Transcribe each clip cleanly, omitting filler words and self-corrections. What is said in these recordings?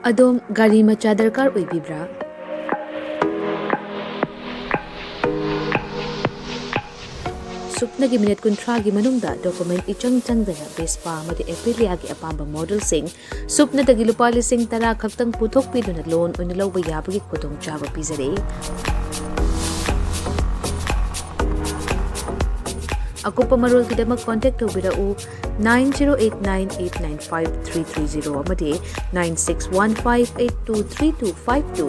अदोम गाड़ी मचा दरकार ओइबिब्रा सुपनगी मिनट कुंथ्रागी मनुंगदा डॉक्यूमेंट इचंग चंगदना बेस्पा अमदि एप्रिलियागी अपांबा मॉडल सिंह सुपनदगी लुपा लिसिंग तरा खक्तंग पुथोकपिदुना लोन ओइना लौबा याबगी खुदोंचाबा पिजरे अकुप्पा मरोल किदमक कांटेक्ट तौबिरउ 9089895330 अमदि 9615823252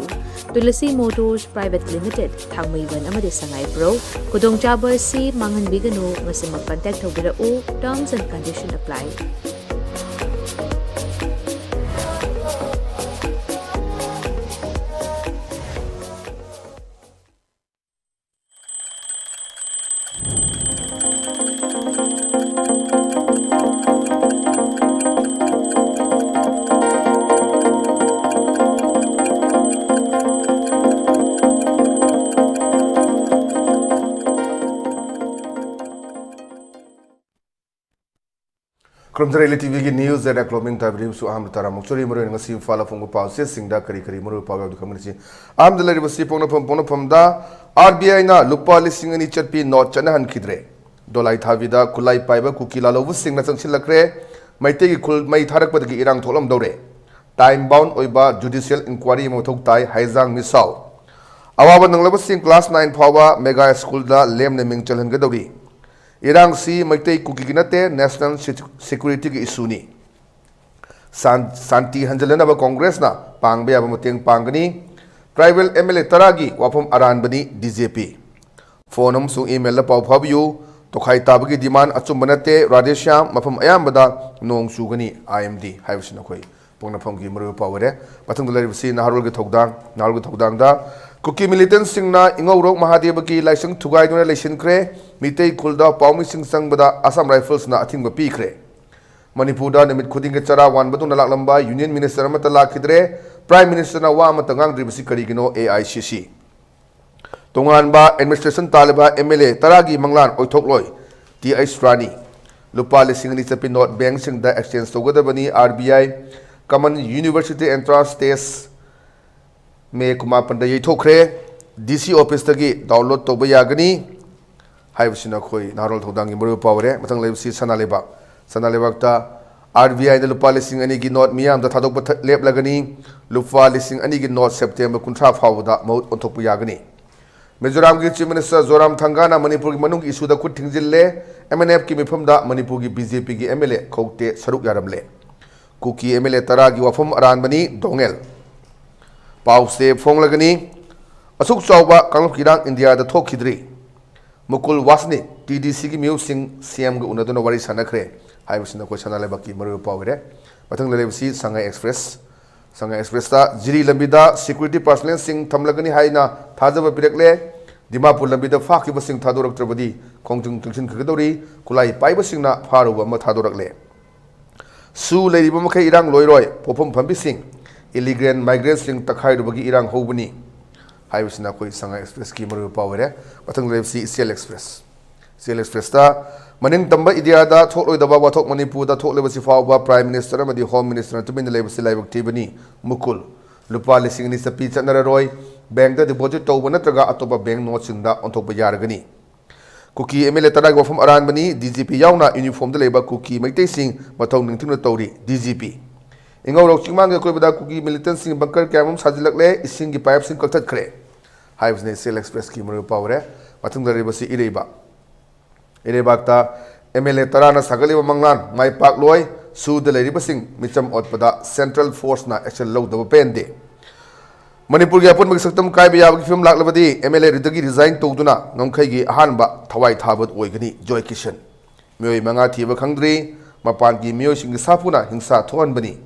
तुलसी मोटर्स प्राइवेट लिमिटेड थांगमैबन अमदि संगाइब्रो खुदोंचाबा सी मांगनबिगनो ngasimak कांटेक्ट तौबिरउ terms and condition apply Commentator ELITETV की न्यूज़ एट क्लोमिंग टाइब्रिम सु आम तारा मुक्चरी मरो ngasi fala fungu pause singda kari muro pawa du community am de lari basi pona da RBI na lupa lising ani chatpi not chana han khidre dolai thavida kulai paiba kukila lobu singna changsil lakre maite gi khul mai tharak padagi irang tholam dore time bound oiba judicial inquiry mo thok tai haizang misau awawa nanglaba sing class 9 phawa mega school da lem ne ming chalhan ga dori Irang si maitei kuki ginate national security ki issue ni santi hanjalana ba congress na pangbe aba muteng pangani tribal MLA taragi wapom aran bani DJP phone su email la pau phabiu tokhai tabagi demand achumbanate radesham mafam ayambada nong sugani IMD haibsina khoi pongna phomgi muru pawre pathang dolari si naharul ge thogdang da Kuki militant singna ingorok Mahadeva ki laisang thugai dona laisin kre mitei khulda pawmi sing sang bada Assam Rifles na athing ba pi kre Manipur da nimit khuding ke chara wan badu na laklamba union minister ma tala khidre prime minister na wa ma tangang dribsi kari gino AICC tongan ba administration taliba MLA taragi manglan oithok loi TH Rani lupa lising ni chapi not bank sing da exchange togada bani RBI common university entrance test me kuma panda ye thokre DC office tagi download to bayagani haibsina khoi narol thodang imru pawre mathang lebsi sanaleba ta RBI da lupa lising ani gi note miyam da thadok lep lagani lupa lising ani gi note September kuntra phawda maut onthok bayagani Mizoram gi chief minister Zoram Thangana Manipur gi manung issue da khut thingzille MNF ki mifam da Manipur gi BJP gi MLA khokte saruk yaramle kuki MLA tara gi wafam aran bani dongel Pause phong lagani asuk chawba kanglop kirang India da thok khidri mukul wasni TDC gi miu sing CM ga unadona wari sanakre haibsina ko sanale baki maru pawre pathang lelebsi Sangai Express ta jiri lambida security personnel sing thamlagani haina thajaba pirekle Dimapur lambida fakhi basing thadorak trabadi khongtung tungsin khagdori kulai paiba singna pharuba ma thadorakle su leiriba makai irang loiroi popom phambi sing illegal migrants sing takhai rubagi irang hobuni haibsina koi Sangai Express ki maru pawre pathang lelebsi CL Express ta maning tamba India da tholoi daba wathok Manipur da tholeba sifawa prime minister amadi home minister tumin lebsi laibak tibani mukul lupa lising ni sapi chanara roi bank da deposit to bana traga atoba bank note singda onthok bayargani kuki MLA tarag wafam aran bani DGP yauna uniform da leba kuki maitei sing mathong ningthingna tawri DGP ingorok chingmang ko bada kuki militant sing bunker kamum sajilakle ising gi pipe sing kaltat khre haibsne CL Express ki maru pawre mathung da rebasi Irebakta MLA Tarana Sagaliba Manglan, my park loy, su the lady basing, Micham Otpada, Central Force na action low the pende. Manipur Yapun Mixatum Kaibi film Laklabadi, MLA Ridagi resigned to Duna, Nonkagi, Hanba, Tawai Tabat Oigani, Joy Kishan. Mui Mangati Vakandri, Mapangi Mioshing Sapuna, Hingsa Tuan Bani.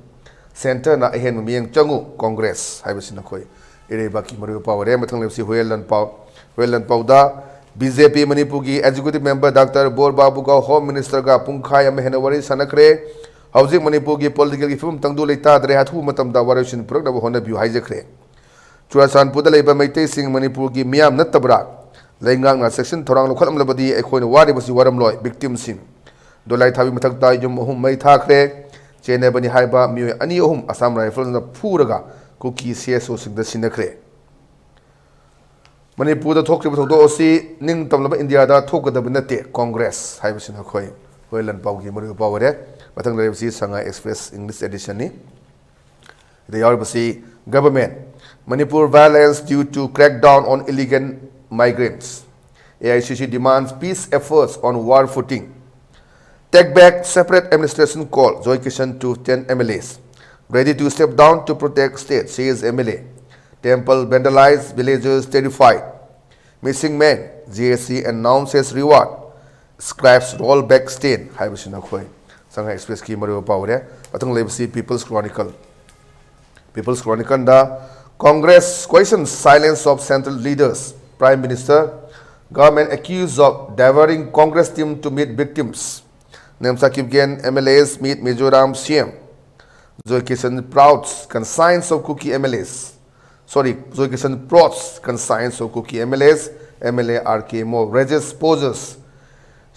Center na Ehen Miang Changu, Congress, Hibasinakoi. Irebaki Maru Power, Ematang Lepsi, Whelan Powda. BJP Manipur ki executive member Dr. Bor Babu ka home minister ka pungkhai am henawari sanakre housing Manipur ki political ki film tangdu leita dre hathu matam da warishin purok na hona view hijakre Churasan puda leiba maitei sing Manipur ki miyam natabra lengang na section thorang lokhalam labadi ekhoina wari basi waram loi victim sim dolai thabi mathak ta yum hum mai thakre ꯆꯦꯟꯅꯕꯅꯤ ꯍꯥꯏꯕ ꯃꯤꯑꯣꯏ ꯑꯅꯤ ꯑꯍꯨꯝ Assam ꯔꯥꯏꯐꯜꯁꯅ ꯐꯨꯔꯒ cookie CSOꯁꯤꯡꯗ ꯁꯤꯟꯅꯈ꯭ꯔꯦ ꯃꯅꯤꯄꯨꯔꯗ ꯊꯣꯛꯈꯤꯕ ꯊꯧꯗꯣꯛ ꯑꯁꯤ ꯅꯤꯡꯇꯝꯂꯕ ꯏꯟꯗꯤꯌꯥꯗ ꯊꯣꯛꯀꯗꯕ ꯅꯠꯇꯦ ꯀꯣꯡꯒ꯭ꯔꯦꯁ ꯍꯥꯏꯕꯁꯤꯅ ꯑꯩꯈꯣꯏ ꯂꯟ ꯄꯥꯎꯒꯤ ꯃꯔꯨꯑꯣꯏꯕ ꯄꯥꯎ ꯑꯣꯏꯔꯦ ꯃꯊꯪ ꯂꯩꯔꯤꯕꯁꯤ ꯁꯉꯥꯏ ꯑꯦꯛꯁꯄ꯭ꯔꯦꯁ ꯏꯪꯂꯤꯁ ꯑꯦꯗꯤꯁꯟꯅꯤ ꯏꯗ ꯌꯥꯎꯔꯤꯕꯁꯤ government Manipur violence due to crackdown on illegal migrants. AICC demands peace efforts on war footing. Take back separate administration call. Joy Kishan to 10 MLAs. Ready to step down to protect state, says MLA. Temple vandalized, villagers terrified. Missing men. GSC announces reward. Scribes roll back stain. Hai Bishina Khoi. Sangha Express ki Mario Power. Atang Lebsi People's Chronicle. People's Chronicle da Congress questions silence of central leaders. Prime Minister, government accused of diverting Congress team to meet victims. Nemsakib Gen MLAs meet Mizoram CM. Joy Kishan Prouds consigns of cookie MLAs. Joy Kishan Prouds consigns of cookie MLAs. MLA RK Mo raises poses.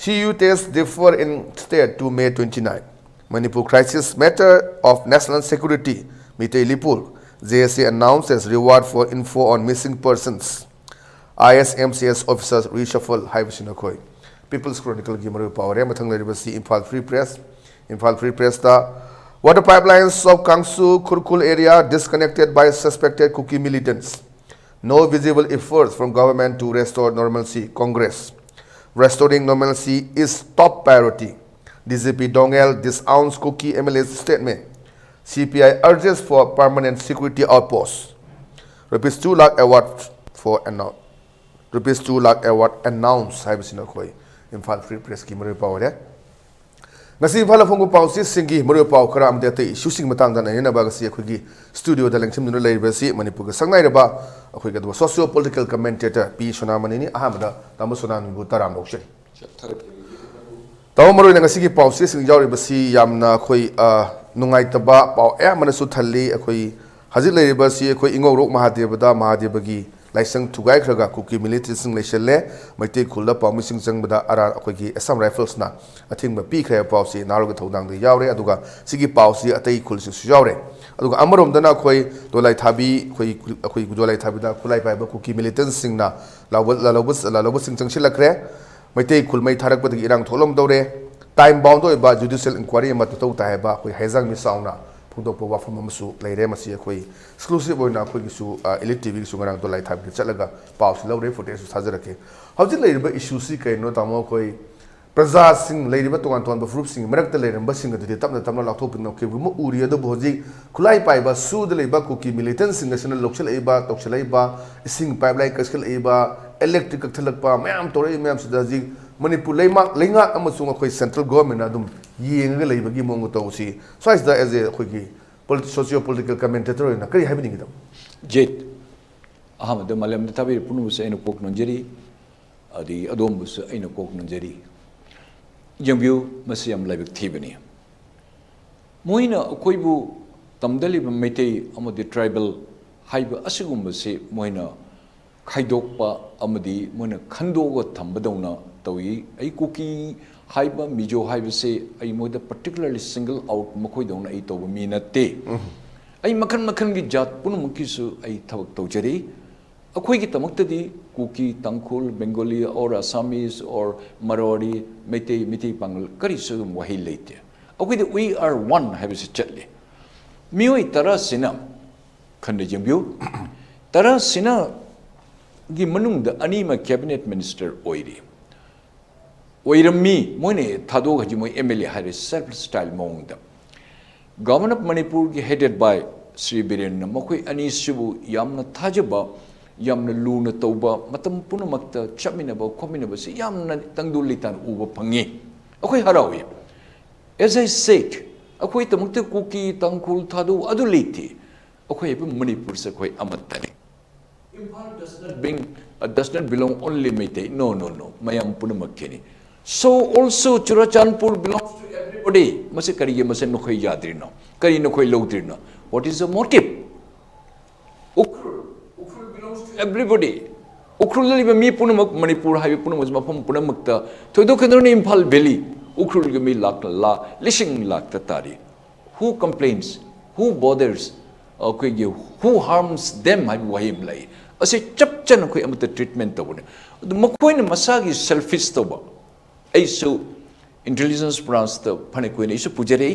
CU tests differ in state to May 29. Manipur crisis matter of national security. Mite Lipur. JSC announces reward for info on missing persons. ISMCS officers reshuffle Haibishinakoi. People's Chronicle Gimaru Power Mathang University Imphal Free Press. Imphal Free Press the water pipelines of Kangsu Kurkul area disconnected by suspected cookie militants. No visible efforts from government to restore normalcy. Congress. Restoring normalcy is top priority. DCP Dongel disowns cookie MLA's statement. CPI urges for permanent security outposts. Rupees 2 lakh award for Rupees 2 lakh award announced. Haibisina Koi. Imphal Free Press ki Mario Power. Nasi Imphal Fongu Pausi Singi Mario Power Karam Dete Shusing Matang than Nina Bagasi Akugi Studio the Langsim Nulay Manipur Sangairaba Akuga socio political commentator P. Sonamani Ahamada Tamusonan Butaram Ocean. Tawamaru Nagasi Pausi Sing Yaribasi Yamna Koi Nungaitaba Pau Amanasu Tali Akoi Hazil Basi Koi Ingo Rok Mahadevada Mahadebagi Laisang Tugai Kraga Cookie militants in Leshele Mate Kula Pau missing Zangbada Ara Akogi Assam Rifles na I think the peak hair pausi Naruga Todang the Yaure Aduga Sigi Pausi Atei Kulis Yaure Aduga Amarum Dana Koi Dolai Tabi Koi Dolai Tabida Kulai Bible Cookie militants sing na Lawus Sing Chilla Cre Mate Kulmay Tarak with the Irang Tolom Dore time bound about judicial inquiry Matuto Taheba Hazang Misauna Pudopa from Masu Lairemasi exclusive or Nakuisu ELITETV Sungarang Dolai Type Chalaga Paus Lore for Tesu Hazarake. How did labor issue seek a notamokoi Praza sing Lady Batuan of Roopsing, Merakale and Bussing at the Tamla Topin of Kivu Uria the Bozi, Kulai Paiba, Su the Labor Cookie militants in National Local Eba, Toxaleba, Sing Pipeline Cascal Eba, Electrical Telapa, Mam Tori Mam Sudazi. Manipur Linga Amasung of central government Adum Ying Labor Gimongotosi. So is that as a quickie socio political commentator in a very happening them. Jit Ahmad the Malam the Tabi Punus in a coke nonjeri, the Adomus in a coke nonjeri. Yambu Masiam Labik Tibani. Moina Koibu Tamdali Mete Amadi tribal Hyper Asigumbasi Moina Kaidokpa Amadi Mona Kandoga Tambadona. A cookie hyper mijo hyper say I mode particularly single out Makoidon a to mina te. I makan with jat Punamukisu a Tojeri. A quick tamuktadi, cookie, Tankul, Bengali or Assamese or Marori, Mete Pangal, Karisum Wahilate. We are one habis chatly. Mui Tara Sina Kandajimbu Tara Sina Gimanung the Anima cabinet minister Oiri. Me, Mone, Tado Hajimo Emily had a self style mong. Government of Manipur headed by Sri Biren Mokwe Anisubu Yamna Tajaba, Yamna Luna Toba, Matam Punamakta, Chaminaba, Cominabasi, Yamna Tandulitan Uba Pangi. Okay, Harawi. As I said, a quite a Mukta cookie, Tankul Tadu, Aduliti. Okay, Manipur Sakwe Amatani. Does not belong only Mete. No. Mayam Punamakeni. So also Churachanpur belongs to everybody. Masikari Masenokoi Yadrino, Karinokoi Lodrino. What is the motive? Ukrul belongs to everybody. Ukrul me Punamak Manipur, High Punamas Mapam Punamakta, Todokan Impal Belly, Ukrul Gami Lak La, Lishing Lak Tatari. who complains, who bothers, who harms them hai wahi lai ase chap chan khoi amata treatment tabune makoi na masagi selfish toba aisu intelligence branch the phane koi isu pujare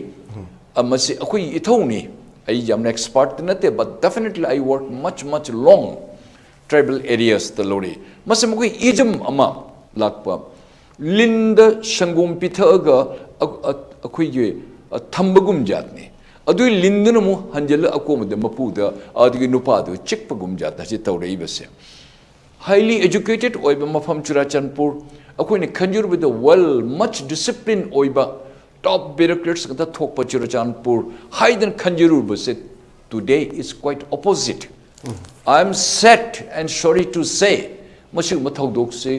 amase akoi ithoni I am an expert nate but definitely I work much long tribal areas the lori mase makoi ijam ama lakpa linda shangom pithaga akoi ge thambagum jatni adui linduna mu hanjala akomada mapuda adigi nupadu chikpagum jata si tawrei base highly educated oiba mafam churachanpur akoi khanjur with the well much disciplined oiba top bureaucrats kata thokpa churachanpur haidan khanjuru base today is quite opposite. I am sad and sorry to say masig mathaudok se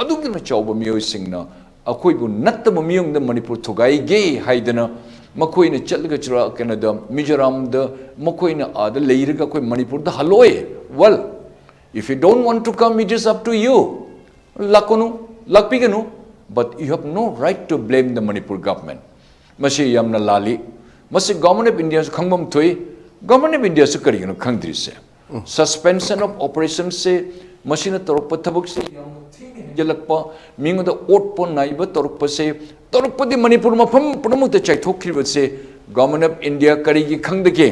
adugna chawba miyoi singna akoi bu nattama miyong da Manipur thogai ge haidana makoina chatlaga chura Canada Mizoram da makoina ada leiraga koi Manipur da haloe well if you don't want to come it is up to you lakonu lakpiganu but you have no right to blame the Manipur government masi yamna lali masi government of India khangmam thoi government of India su karigano khangdri se suspension of operations se machine torpa thabuk se jalakpa mingoda otpo naiba torpa se torpa di Manipur mafam pramukta chaithokriba se government of India karigi khangdake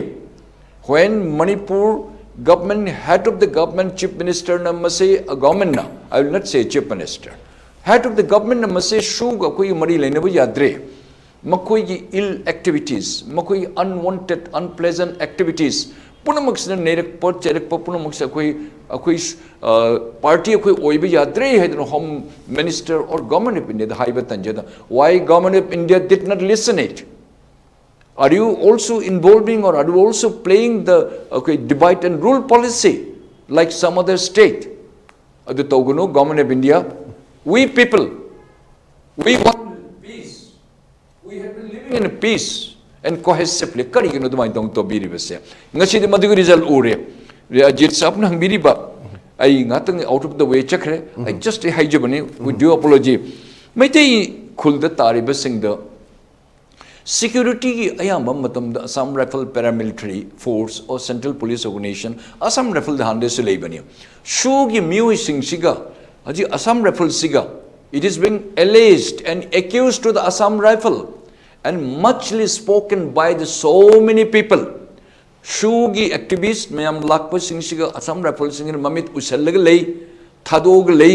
when Manipur government head of the government chief minister namase a government na I will not say chief minister head of the government namase shuga koi mari lainabu yadre makoi gi ill activities makoi unwanted unpleasant activities punamuksna nerak por cherak punamuksa koi party koi oiba yadre hedno home minister or government of India the haiba tanjada why government of India did not listen it are you also involving or are you also playing the divide and rule policy like some other state adu toguno government of India we people we want peace we have been living in peace and cohesively karigino dumai dong to biri bese ngasi de madu result ure Jit sap nang biri ba ai ngatang out of the way chakre I just haijabani with due apology maitei khulda tariba singda security ayamba matamda Assam Rifle paramilitary force or central police organization Assam Rifle the hande su leibani shugi miu sing siga aji Assam Rifle siga it is being alleged and accused to the Assam Rifle and muchly spoken by the so many people shugi activist mayam lakpa sing siga Assam Rifle sing mamit usallaga lei thadog lei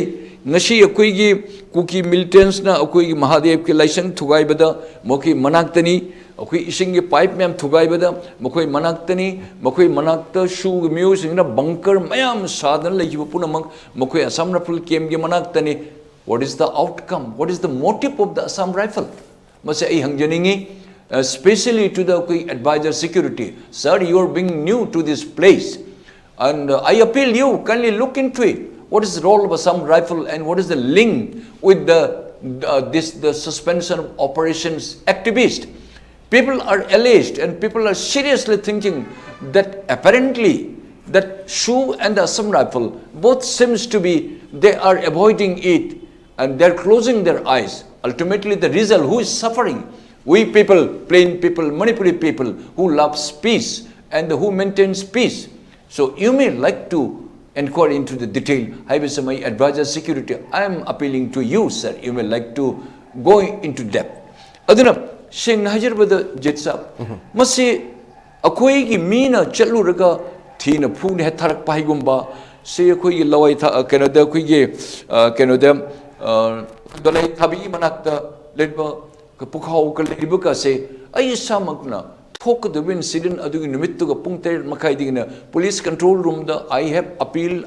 ngasi akoi gi kuki militants na akoi gi Mahadev ke license thugai bada moki manaktani akoi ising gi pipe mayam thugai bada mokoi manaktani mokoi manakta shu gi mu sing na bunker mayam sadan lei gi punamak mokoi Assam Rifle kem gi manaktani what is the outcome what is the motive of the Assam Rifle mase ai hangjaningi especially to the advisor security sir you are being new to this place and I appeal you kindly look into it what is the role of Assam Rifle and what is the link with the suspension of operations activist people are alleged and people are seriously thinking that apparently that SHU and the Assam Rifle both seems to be they are avoiding it and they are closing their eyes ultimately the result who is suffering we people plain people Manipuri people who loves peace and who maintains peace so you may like to inquire into the detail I will say my advisor security I am appealing to you sir you may like to go into depth aduna sing hajar bada jitsap masi akoi gi mina chaluraga thina phune tharak paigumba se akoi gi lawai tha canada akoi gi canada dolai thabi manakta letba pukhau ka leiba ka se ai samakna thok the win incident adugi nimittu ga pung ter makai digina police control room da I have appeal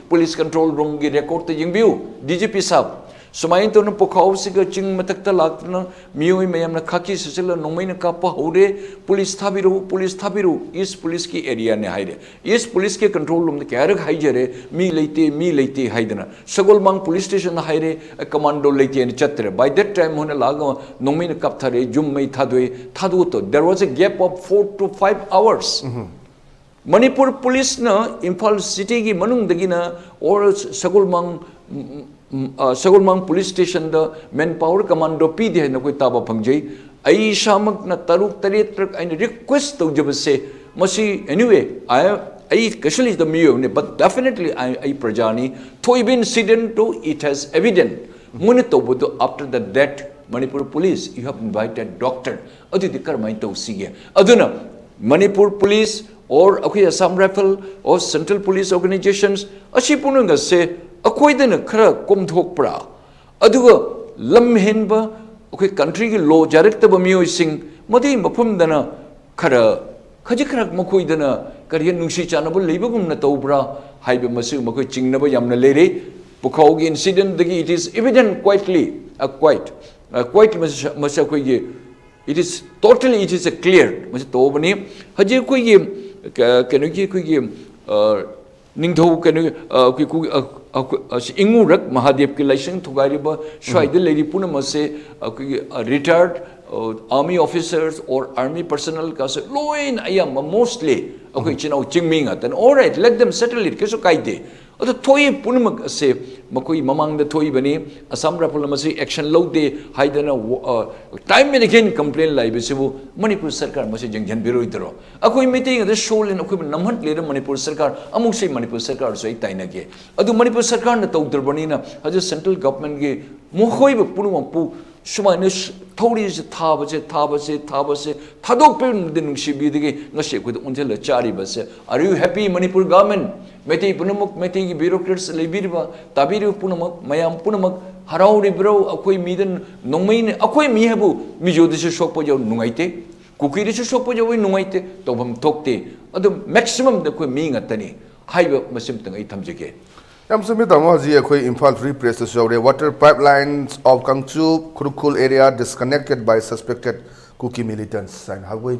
police control room gi record te jingbiu DGP sab sumain to no pukhau siga ching matakta lakna mioi mayam na khaki sisila nongmai na kapa hore police thabiru is police ki area ne haide is police ke control room de kyarak haijare mi leite haidana sagolmang police station haire commando leite ne chatre by that time hona laga nongmai na kap thare jum mai thadu to there was a gap of 4 to 5 hours Manipur police na Imphal city gi manung dagina or Sagolmang police station the manpower commando P de na koi taba phangjai ai samak na taruk taret trak ai request to jabase masi anyway I casually the mio but definitely I prajani thoib incident to it has evident munito budo after the death Manipur police you have invited doctor adu dikar mai to sige aduna Manipur police or akoi Assam Rifle or central police organizations ashi pununga se akoi dena khara komthokpra aduga lam henba akoi country gi law jarectaba mio sing modi mafum dana khara khajikrak makoi dana kariya nungsi chanabul leibagum na tobra haibe masu makoi chingnaba yamna lere pukhaw gi incident dagi it is evident quietly quite masa koi gi it is totally it is a clear masa tobani haji koi gi kenu gi koi gi ningthau kenu ingurak mahadev ki laisang thugariba shwaide leri puna mase retired army officers or army personnel kas loin ayam mostly okay chinau chingming at and all right let them settle it keso kaide ado thoi punamak se makoi mamang da thoi bani Assam Rifle masi action low de haidana time and again complain lai besibu Manipur sarkar masi jangjan biroi dro akoi meeting the show len akoi namhat le Manipur sarkar amuk sei Manipur sarkar so ai taina ge adu Manipur sarkar na tawdr bani na haja central government ge mohoi bu punuma pu sumaina thori je thabase thadok pe din sibi de ngase ko unjel chari base are you happy Manipur government meti punamuk meti gi bureaucrats lebirba tabiru punamuk mayam punamak harauri bro akoi midan nongmai ne akoi mi habu mi jodi se shokpo jaw nungaite kukiri se shokpo jaw nungaite tobam thokte adu maximum de koi mi ngatani haiba masim tang ai thamjege yam sumi tamo ji khoi Imphal Free Press to show water pipelines of Kangchu Kurukul area disconnected by suspected Kuki militants and hagoi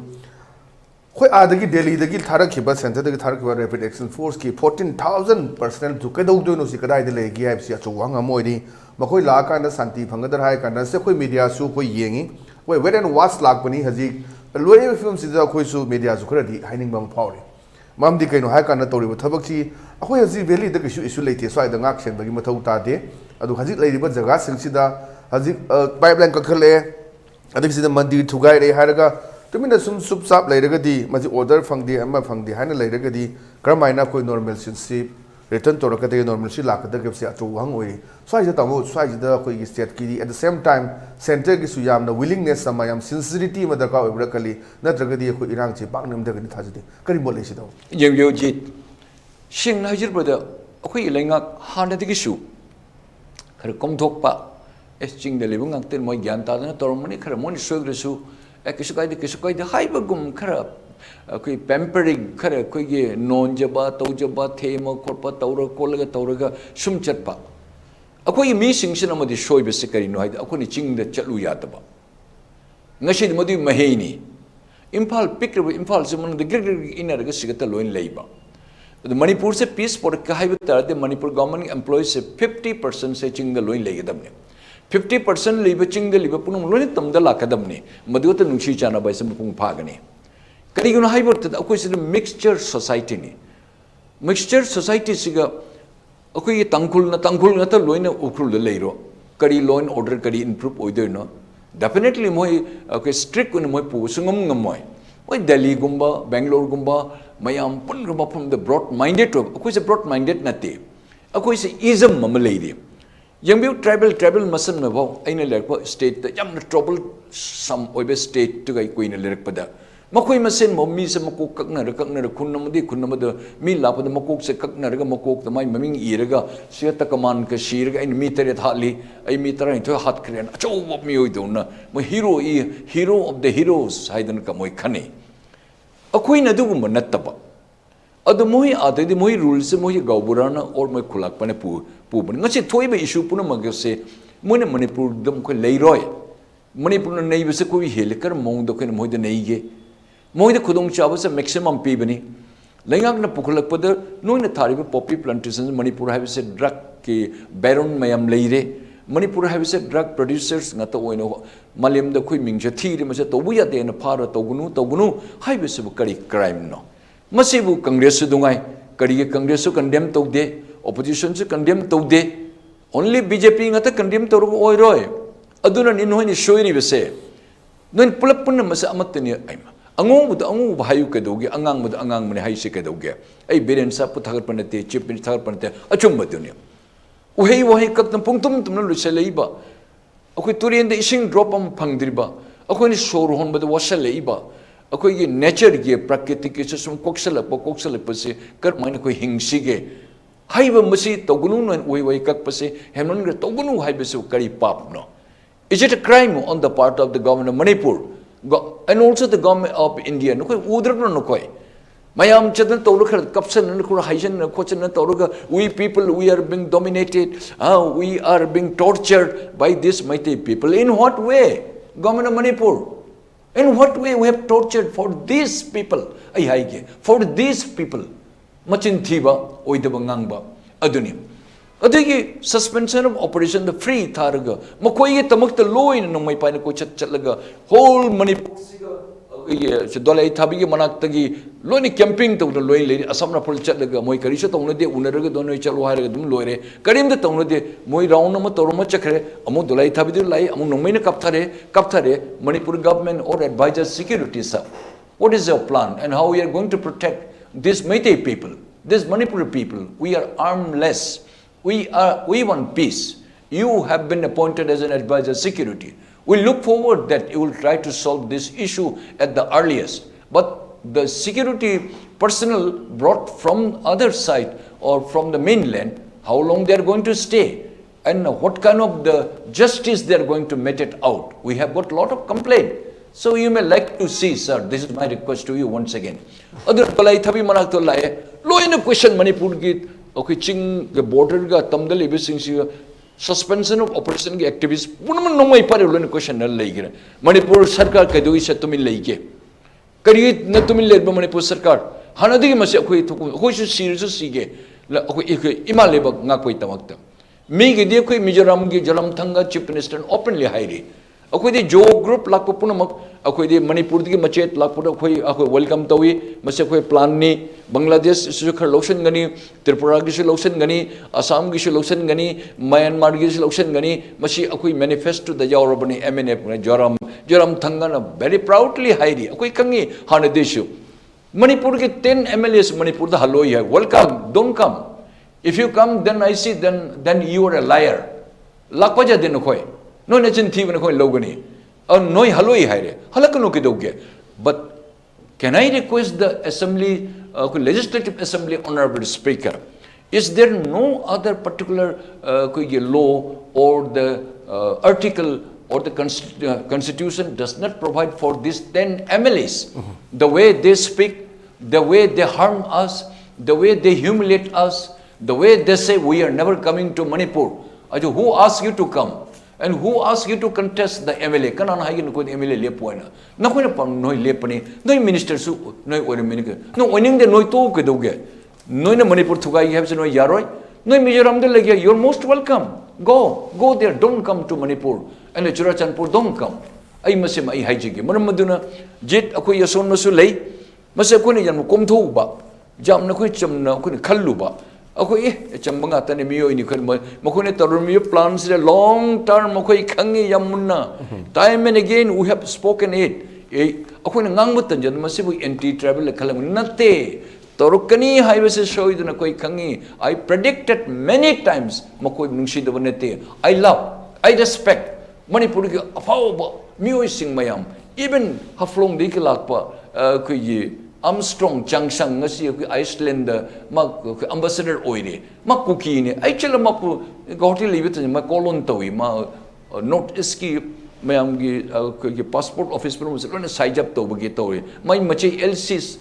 khoi adagi Delhi dagi tharak khiba center dagi tharak khiba rapid action force ki 14,000 personnel to kedau do no si kadai de le gi IFC achwang amoi makhoi la ka na santi phangadar hai ka na se khoi media su khoi yengi khoi wait and watch lak bani haji loi film si da khoi su media su khara di haining bang phawri mam di kaino hai ka na tori thabak chi akhoi haji valley da kishu issue leite swai da ngak sen bagi mathau ta de adu haji lai riba jaga sing si da haji pipeline ka khale adik si da mandir thugai re haraga tumina sum sup sap lairagadi maji order fangdi amma fangdi haina lairagadi karmaina koi normalship return to rakade normalcy lakada ke sia chu hang oi swai ja tamu swai ja koi gi state ki at the same time center gi suyam na willingness samayam sincerity madaka obra kali natragadi koi irang chi paknam da gani thajide kari bole si daw yo jit sing na hijir brother akoi lenga hana digi su khar kom thok pa esting de lebung angten moi gyan ta na tormani khar mon sogre su kisu kai de haibagum khara koi pampering khara koi ge non jaba tau jaba thema khorpa taura kolaga tauraga sum chatpa akoi mi singsin amadi shoibe se kari no haida akoni ching da chatlu yataba ngasi modi maheni Imphal pikre Imphal se mon de gir inner ga sigata loin leiba the Manipur se peace for ka haiba tar de Manipur government employees se 50% se ching da loin leigadamne 50% liba ching de liba punum loni tamda lakadamni madota nungsi chana bai sam pung phagani kari guna haibot ta akoi se mixture society ni mixture society siga akoi tangkul na ta loina ukrul de leiro kari law and order kari improve oider no definitely moi akoi strict un moi pu sungam ngamoi oi Delhi gumba Bangalore gumba mayam pun gumba from the broad minded akoi se broad minded nate akoi se ism mamaleidi Young tribal masam na bao aina lerpa state the yam trouble some oibe state to gai queen lerpada makoi masen mo mi se makok kakna kunnam da mi lapa da makok se kakna raga makok da mai maming iraga siata kaman ka shirga in mi tere thali ai mi tara to hat kren acho mi oi dona mo hero of the heroes haidan ka moi khane akoi na du gum nattaba adu moi adedi moi rules moi gauburana or moi khulak pane pu ngasi thoi be issue puna magse moi na Manipur dam ko leiroi Manipur na nei bese ko helekar mong do ko moi de nei ge moi de khudong chawa se maximum pi bani lengang na pukhulak pada noi na thari poppy plantations Manipur have se drug ki baron mayam leire Manipur have se drug producers ngata oino malem da khoi mingja thiri ma se to buya de na phara togunu hai bese bu kari crime no masibu Congress dungai kari Congress condemn to de opposition se condemn to de only BJP ngata condemn to oi roi aduna ni noi ni shoiri bese Noin pulap pun masa amat ni ay angong buta angong bahayu kedoge angang buta angang mani hai se kedoge ay beren sa putagar panate chip ni tagar panate achum badunya uhei wahai kat pungtum tum lu selaiba akoi turien de ising drop am phangdriba akoi ni shor hon bada wasal leiba akoi gi nature gi prakriti ki sum koksala pase kar main koi hingsi ge haiba masi togunu noin uhei wahai kak pase hemnon ge togunu hai besu kari pap no. Is it a crime on the part of the government of Manipur and also the government of India? No koi udra no koi. Mayam chadan tawra kapsan no koi haijan no kochan no tawra we people we are being dominated. We are being tortured by these mighty people. In what way, government of Manipur? In what way we have tortured for these people? Ay haige for these people. Machin thiba oidaba ngangba aduni. Adigi suspension of operation the free tharaga makoi tamak the law in no mai paina ko chat laga whole Manipur siga dolai thabi gi manak tagi lo ni camping to lo le asam na pol chat laga moi kari so tong de unaraga don noi chalo hairaga dum loire karim de tong de moi round ma toroma chakre amu dolai thabi de lai amu no mai na kapthare Manipur government or advisor security sir, what is your plan and how we are going to protect these Meitei people, these Manipuri people? We are armless. We want peace. You have been appointed as an advisor security. We look forward that you will try to solve this issue at the earliest. But the security personnel brought from other side or from the mainland, how long they are going to stay and what kind of the justice they are going to mete it out. We have got a lot of complaint. So you may like to see, sir, this is my request to you once again. Other palai thabi manak to lai, lo in a question Manipur git. Okay, ching the border ga tamdal ibising suspension of operation ge activists punaman no mai pare lo question na leigre Manipur sarkar ka doi se tumin leige kari na tumin le Manipur sarkar hanadi ge mase khoi khoi su sir sige la khoi imale bak nga koi tamakta mi ge de khoi Mizoram ge jalam thanga chief minister openly hairi akoi de jo group lak punamak akoi de Manipur ge machet lak puna khoi akoi welcome tawi mase khoi plan ni Bangladesh su khar lotion gani Tripura gi su lotion gani Assam gi su lotion gani Myanmar gi su lotion gani masi akoi manifesto da yawrabani MNF jaram thangana very proudly hairi akoi kangi hana deshu Manipur ge 10 MLAs Manipur da haloi hai welcome don't come if you come then I see then you are a liar lakwaja den khoi no na chin thiban khoi logani noi haloi haire halakano ke doge but can I request the assembly legislative assembly honorable speaker, is there no other particular law or the article or the constitution does not provide for these 10 MLAs? The way they speak, the way they harm us, the way they humiliate us, the way they say we are never coming to Manipur. Who asked you to come? And who asked you to contest the MLA? Kanan hayin ko MLA lepoina. Na ko na pam noi lepani. Noi minister su noi ore minister. No oning de noi to ke doge. Noi na Manipur thugai have noi yaroi. Noi Mizoram de lagya. You're most welcome. Go there. Don't come to Manipur. And Churachandpur don't come. Ay masem ay haijigi. Maram maduna jit ako yason masu lay. Masa ko ni yan kom thu ba. Jam na ko cham na ko ni khallu ba. Ako chambanga tani miyo ini kan makone tarumi plans a long term makoi khangi yamunna time and again we have spoken it ako na ngangmutan jan masibu anti travel khalang nate torukani highway se show iduna koi khangi I predicted many times makoi nungsi da banete I love I respect Manipur ki afau miyo sing mayam even haflong de ki lakpa koi Armstrong Changsang ngasi Iceland ambassador oire ma kuki ne ai chala ma pu gauti libit ma kolon tawi ma not iski mayam gi passport office pro se lone size up to bagi tawi mai machi LC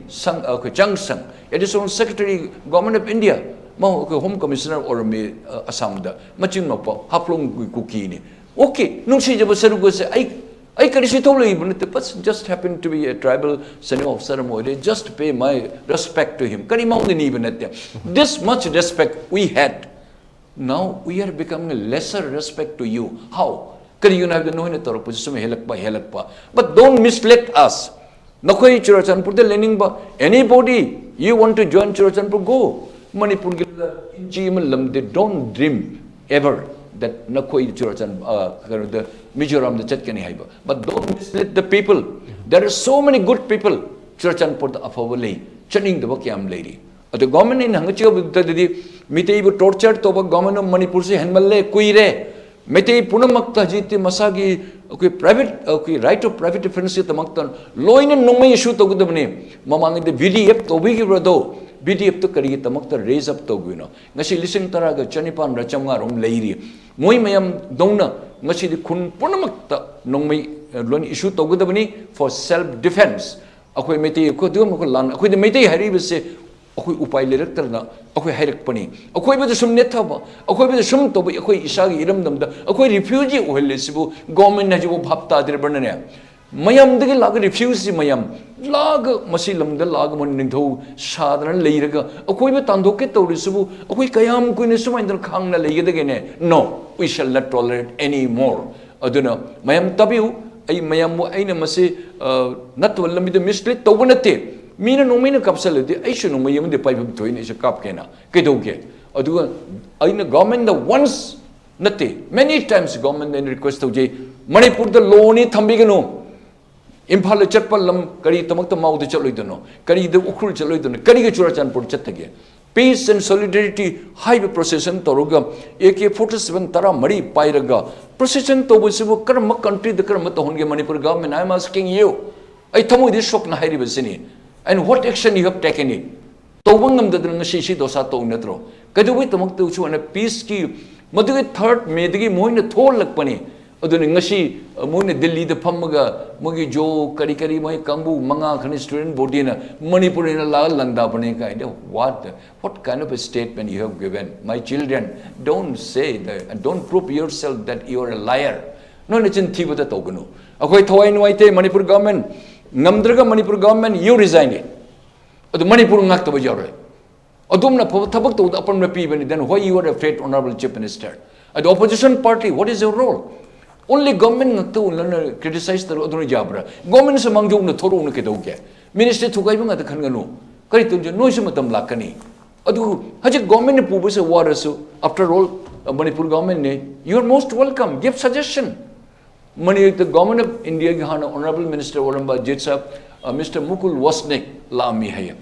sang Changsang additional secretary government of India ma home commissioner or me Assam da machin ma pa haplong kuki ne okay nung si jaba saru go se I can see totally just happened to be a tribal senior officer. Just pay my respect to him. This much respect we had. Now we are becoming a lesser respect to you. How? But don't mislead us. Anybody you want to join Churachandpur, go. Manipur, they don't dream ever that nakoi Churachan the Mizoram the Chetkani Haiba. But don't mislead the people. There are so many good people. Churachan put the Afavali, Channing the Wakiam lady. The government in Hangachi the Mitei torture to a government of Manipur, Henmale, Kuire, Metei Punamakta Jiti Masagi, private, right of private defense at the Maktan, Loin and Nome issue to the name, Mamang the VDF to Wigirado, BDF to Kari the Makta raise up to Guino. Nashi listen Taraga, Chanipan, Rachangarum lady, Moimayam Dona, Nashi the Kun Punamakta Nome Lon issue to Gudabani for self defense. Akwe Mete Kodum Lan, Akwe the Mete Harib say, Akwe Upai Lecterna, Akwe Herek Pani, Akwe with the Sum Netaba, Akwe with the Sum Tobi, Akwe Isagi Iram, Akwe refugee or Lisibu, Government Najibu Hapta de Bernania. Mayam de Lag refuse Mayam, Lag Masilam the Lagman Ninto, Sadran Layraga, Akwe with Tandoketo Risibu, Akwe Kayam Kunisuma and the Kanga Layagane. No, we shall not tolerate any more. Aduna, Mayam Tabu. Ay mayam ay na masi not wala mi the mislead to wanate mina no mina kapsalade ay shuno mayam de pipe to in is a cup kena kedoke aduga ay na government the once nate many times government then request to jay Manipur the law ni thambigano Impala chatpalam kari tamak tamau de chaloidono kari the ukur chaloidono kari ke churachan pur chatage peace and solidarity high procession toruga AK-47 tara mari pairaga procession to busibu karma country the karma to honge Manipur government. I am asking you, I thamu this shock na hairi basini, and what action you have taken it? Tawangam the shishi dosa to unatro. Kadu tamak to chu and a peace ki Madu third medigi moin a thol lakpani. Adungashi moin Delhi the Pamaga Mugi Jo Karikari Mai Kambu Manga Kani student Bodina Manipur in a la landa kind of what kind of a statement you have given? My children, don't say that and don't prove yourself that you are a liar. No nechin thiba the togano. Akoi Toy White Manipur government, Namdraga Manipur government, you resign it. The Manipur Nakta Bajore. Adumna Tabak to the upon people, then why you are afraid, Honorable Chief Minister? At the opposition party, what is your role? Only government to criticize the Odoni Jabra. Government among you, Toro Nukedoke. Minister to Gaibang at the Kangano. Karitu, Noisamatam Lakani. Adu, Hajik government Pubus water so after all, Manipur government, you are most welcome. Give suggestion. Money the government of India, Honorable Minister Oramba Jitsap, Mr. Mukul Wasnik Lami Haya.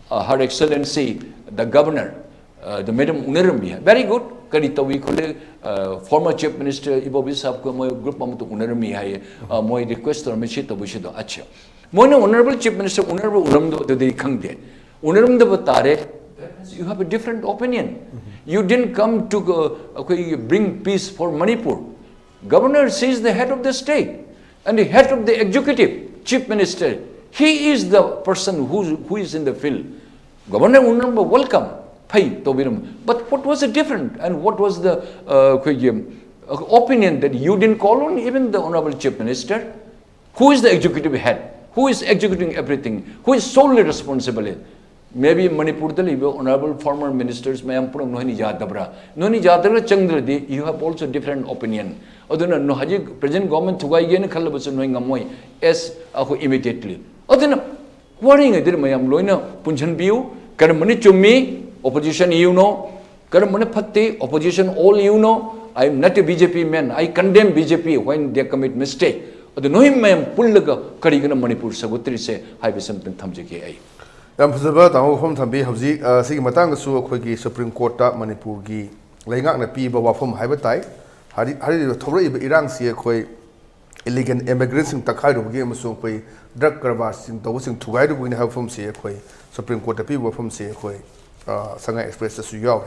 Her Excellency, the Governor, the Madam Unarambi. Very good. Karita we call former Chief Minister Ibobi Sabko, my group to Unarami Haya, my request or Machita Bushido Acha. Mono Honorable Chief Minister Unarbo Uramdo the Kangde. Unaram the Batare, you have a different opinion. You didn't come to bring peace for Manipur. Governor says the head of the state and the head of the executive, Chief Minister. He is the person who is in the field. Governor Unarbo, welcome. But what was the different and what was the opinion that you didn't call on even the Honorable Chief Minister? Who is the executive head? Who is executing everything? Who is solely responsible? Maybe Manipur the Honorable former ministers may Ampur Nohini Jadabra. Noni Jadabra Chandradi, you have also different opinion. Aduna Nohaji present government to Gayan Kalabas knowing Amoy as immediately. Aduna worrying a dirmayam loina Punchan Biu, Karamani to me. Opposition, you know. Karamana opposition, all you know. I am not a BJP man. I condemn BJP when they commit mistake. The Nohim Mayam Pullaga Karigana Manipur Sagutri say, I be something Tamjaki. Yamzaba, Home Tambi, Havzi, Sigamatanga Suaki, Supreme Court, Manipur Gi, Langak Piba Wafum Habitai, Hari Tori Iran Siakwe, illegal immigrants in Takaido game so quay, drug caravans in those in Tugai win have from Siakwe, Supreme Court people from Siakwe. Sanga Express su yaw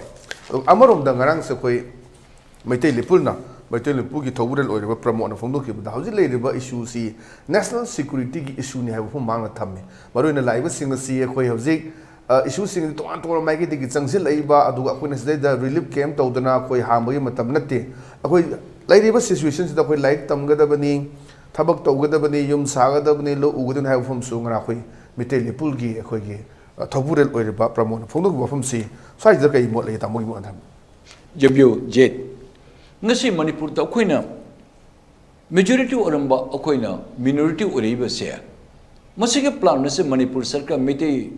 amarom da ngarang sa koi maitai lipulna maitai lipugi thawural oireba promote na phongdo ki da hauji leiriba issue si national security ki issue ni haibu mangna thamme maroina laiba singa si koi hauji issue sing to an mai ki gi changsil aiba adu akoi na da relief camp tawdana koi hambagi matam natte akoi leiriba situation da koi like tamgada bani thabak tawgada bani yum sagada bani lo ugadun haibu phom su ngara koi maitai lipulgi akoi gi Taburel or the Pramon, Fondu from sea, so I the game what later more than Jabu Jet Nasi Manipur Taquina Majority Oramba Okoina, minority Uriba say. Masika plan Nasi Manipur Circa Mete